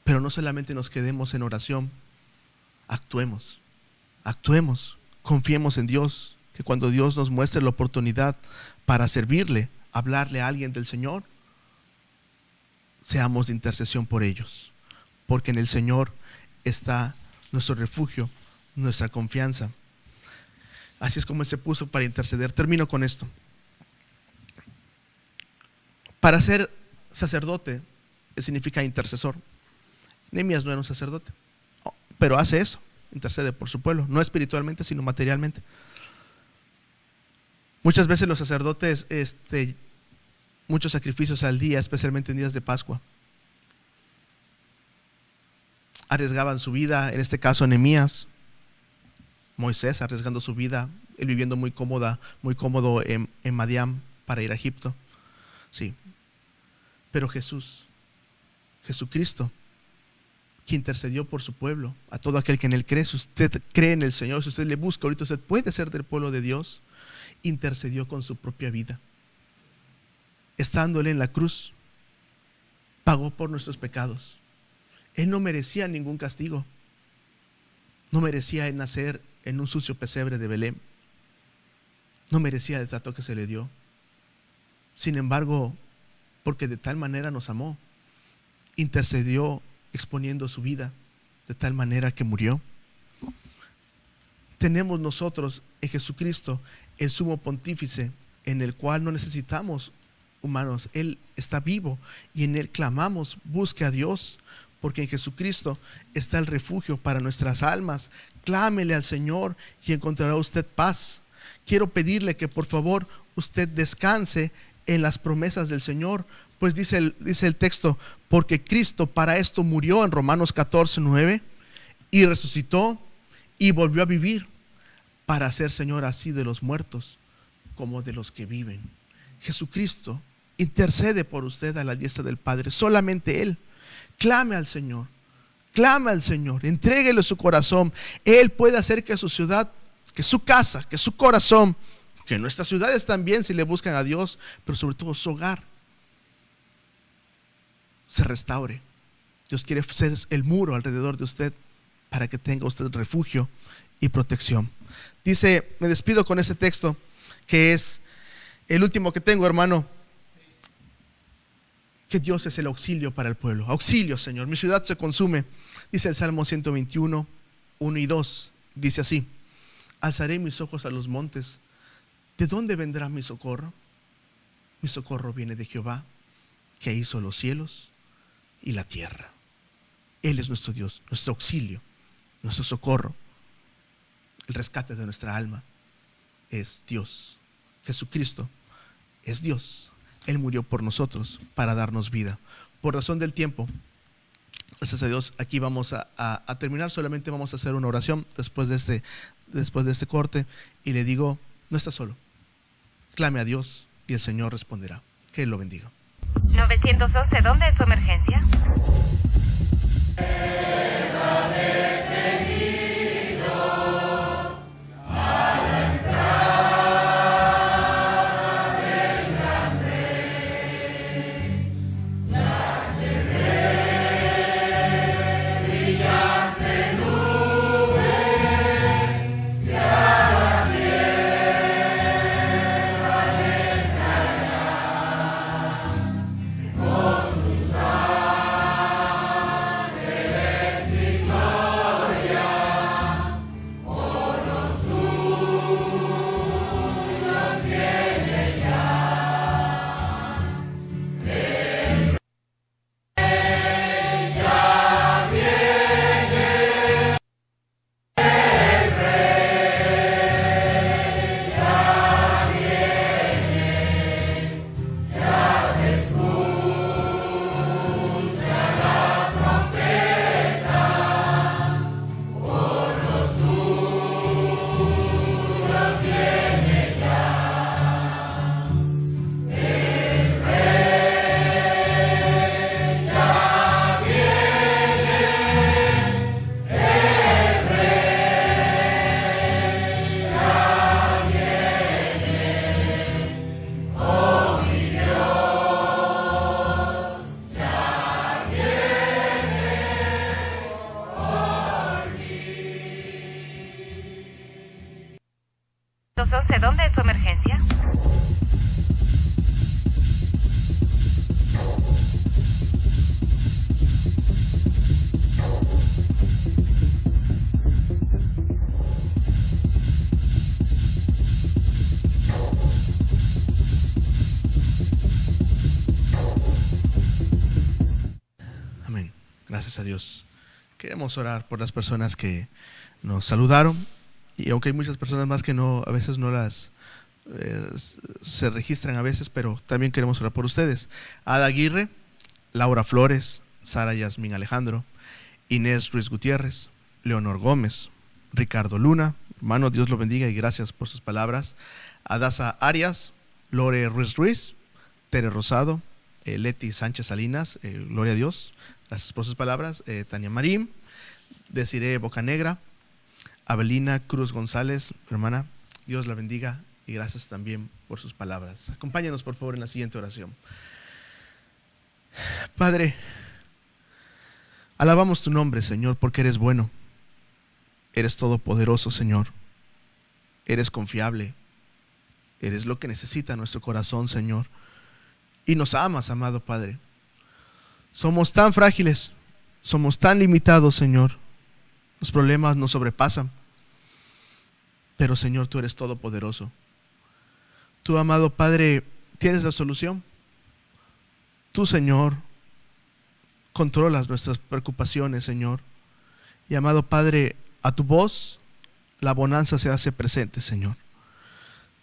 Pero no solamente nos quedemos en oración. Actuemos. Actuemos. Confiemos en Dios. Que cuando Dios nos muestre la oportunidad para servirle, hablarle a alguien del Señor, seamos de intercesión por ellos. Porque en el Señor está nuestro refugio, nuestra confianza. Así es como Él se puso para interceder. Termino con esto. Para ser sacerdote significa intercesor. Nehemías no era un sacerdote, pero hace eso, intercede por su pueblo, no espiritualmente sino materialmente. Muchas veces los sacerdotes muchos sacrificios al día, especialmente en días de Pascua, arriesgaban su vida. En este caso Nehemías, Moisés arriesgando su vida, él viviendo muy cómodo en Madián para ir a Egipto. Sí, pero Jesucristo, que intercedió por su pueblo, a todo aquel que en Él cree. Si usted cree en el Señor, si usted le busca, ahorita usted puede ser del pueblo de Dios. Intercedió con su propia vida. Estándole en la cruz, pagó por nuestros pecados. Él no merecía ningún castigo. No merecía el nacer en un sucio pesebre de Belén. No merecía el trato que se le dio. Sin embargo, porque de tal manera nos amó, intercedió exponiendo su vida de tal manera que murió. Tenemos nosotros en Jesucristo el sumo pontífice, en el cual no necesitamos humanos. Él está vivo y en Él clamamos: busque a Dios, porque en Jesucristo está el refugio para nuestras almas. Clámele al Señor y encontrará usted paz. Quiero pedirle que por favor usted descanse en las promesas del Señor, pues dice el texto: porque Cristo para esto murió, en Romanos 14:9, y resucitó y volvió a vivir, para ser Señor así de los muertos como de los que viven. Jesucristo intercede por usted a la diestra del Padre, solamente Él. Clame al Señor, entréguele su corazón. Él puede hacer que su ciudad, que su casa, que su corazón, que nuestras ciudades también, si le buscan a Dios, pero sobre todo su hogar, se restaure. Dios quiere ser el muro alrededor de usted para que tenga usted refugio y protección. Dice, me despido con ese texto que es el último que tengo, hermano, que Dios es el auxilio para el pueblo. Auxilio, Señor, mi ciudad se consume. Dice el Salmo 121, 1 y 2, dice así: alzaré mis ojos a los montes. ¿De dónde vendrá mi socorro? Mi socorro viene de Jehová, que hizo los cielos y la tierra. Él es nuestro Dios, nuestro auxilio, nuestro socorro. El rescate de nuestra alma es Dios. Jesucristo es Dios. Él murió por nosotros para darnos vida. Por razón del tiempo, gracias a Dios, aquí vamos a terminar. Solamente vamos a hacer una oración después de este corte. Y le digo, no está solo. Clame a Dios y el Señor responderá. Que Él lo bendiga. 911, ¿dónde es su emergencia? emergencia? Amén. Gracias a Dios. Queremos orar por las personas que nos saludaron, y aunque hay muchas personas más que a veces no las se registran a veces, pero también queremos orar por ustedes. Ada Aguirre, Laura Flores, Sara Yasmín Alejandro, Inés Ruiz Gutiérrez, Leonor Gómez, Ricardo Luna, hermano, Dios lo bendiga y gracias por sus palabras. Adasa Arias, Lore Ruiz, Tere Rosado, Leti Sánchez Salinas, gloria a Dios, gracias por sus palabras. Tania Marín, Desiree Bocanegra, Abelina Cruz González, hermana, Dios la bendiga y gracias también por sus palabras. Acompáñanos por favor en la siguiente oración. Padre, alabamos tu nombre, Señor, porque eres bueno, eres todopoderoso, Señor, eres confiable, eres lo que necesita nuestro corazón, Señor, y nos amas, amado Padre. Somos tan frágiles, somos tan limitados, Señor, los problemas nos sobrepasan, pero Señor, tú eres todopoderoso. Tú, amado Padre, tienes la solución. Tú, Señor, controlas nuestras preocupaciones, Señor. Y, amado Padre, a tu voz la bonanza se hace presente, Señor.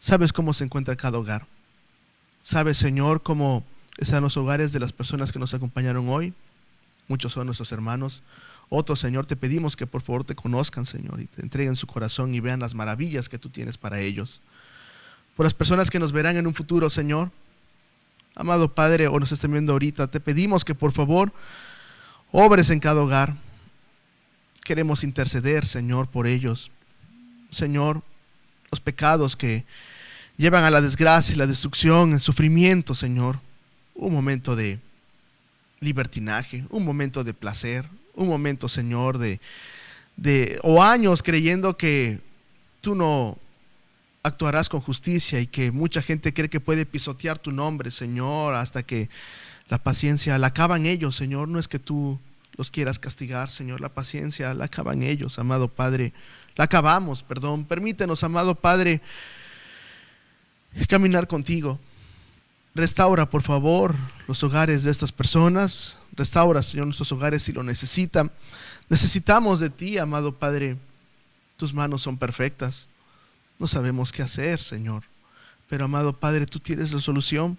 Sabes cómo se encuentra cada hogar. Sabes, Señor, cómo están los hogares de las personas que nos acompañaron hoy. Muchos son nuestros hermanos. Otros, Señor, te pedimos que por favor te conozcan, Señor, y te entreguen su corazón y vean las maravillas que tú tienes para ellos. Por las personas que nos verán en un futuro, Señor, amado Padre, o nos estén viendo ahorita, te pedimos que por favor obres en cada hogar. Queremos interceder, Señor, por ellos. Señor, los pecados que llevan a la desgracia y la destrucción, el sufrimiento, Señor. Un momento de libertinaje, un momento de placer, un momento, Señor, o años creyendo que tú no actuarás con justicia y que mucha gente cree que puede pisotear tu nombre, Señor, hasta que la paciencia la acaban ellos, Señor. No es que tú los quieras castigar, Señor, la paciencia la acaban ellos, amado Padre. La acabamos, perdón. Permítenos, amado Padre, caminar contigo. Restaura, por favor, los hogares de estas personas. Restaura, Señor, nuestros hogares si lo necesitan. Necesitamos de ti, amado Padre. Tus manos son perfectas. No sabemos qué hacer, Señor. Pero, amado Padre, tú tienes la solución.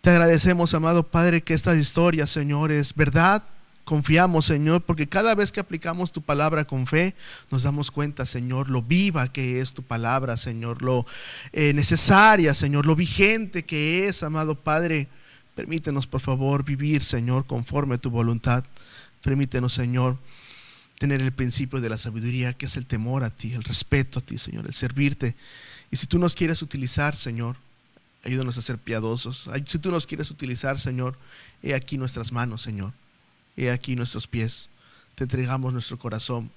Te agradecemos, amado Padre, que esta historia, Señor, es verdad. Confiamos, Señor, porque cada vez que aplicamos tu palabra con fe, nos damos cuenta, Señor, lo viva que es tu palabra, Señor, lo necesaria, Señor, lo vigente que es, amado Padre. Permítenos, por favor, vivir, Señor, conforme a tu voluntad. Permítenos, Señor, tener el principio de la sabiduría, que es el temor a ti, el respeto a ti, Señor, el servirte. Y si tú nos quieres utilizar, Señor, ayúdanos a ser piadosos. Si tú nos quieres utilizar, Señor, he aquí nuestras manos, Señor. He aquí nuestros pies. Te entregamos nuestro corazón,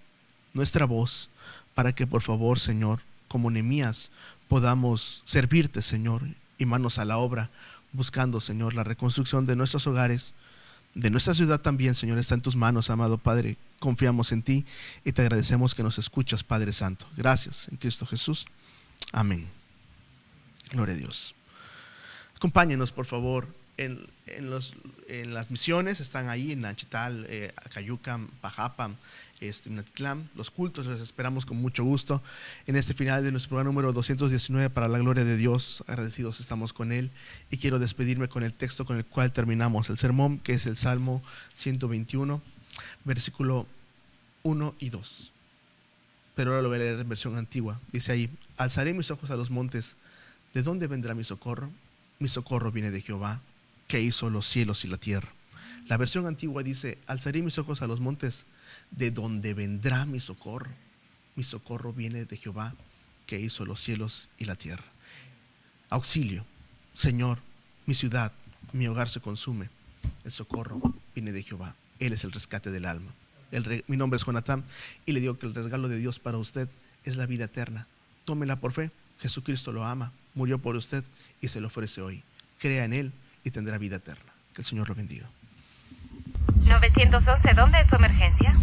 nuestra voz, para que por favor, Señor, como Nehemías, podamos servirte, Señor, y manos a la obra, buscando, Señor, la reconstrucción de nuestros hogares, de nuestra ciudad también, Señor, está en tus manos, amado Padre. Confiamos en ti y te agradecemos que nos escuchas, Padre Santo. Gracias en Cristo Jesús. Amén. Gloria a Dios. Acompáñenos, por favor, en las misiones. Están ahí en Nachital, Acayucan, Pajapam, Minatitlán. Los cultos les esperamos con mucho gusto en este final de nuestro programa número 219 para la gloria de Dios. Agradecidos estamos con Él y quiero despedirme con el texto con el cual terminamos el sermón, que es el Salmo 121, versículo 1 y 2. Pero ahora lo voy a leer en versión antigua. Dice ahí: alzaré mis ojos a los montes, ¿de dónde vendrá mi socorro? Mi socorro viene de Jehová, que hizo los cielos y la tierra. La versión antigua dice: alzaré mis ojos a los montes, ¿de dónde vendrá mi socorro? Mi socorro viene de Jehová, que hizo los cielos y la tierra. Auxilio, Señor, mi ciudad, mi hogar se consume. El socorro viene de Jehová. Él es el rescate del alma. Mi nombre es Jonatán y le digo que el regalo de Dios para usted es la vida eterna. Tómela por fe Jesucristo lo ama, murió por usted y se lo ofrece hoy. Crea en Él y tendrá vida eterna. Que el Señor lo bendiga. 911, ¿dónde es su emergencia?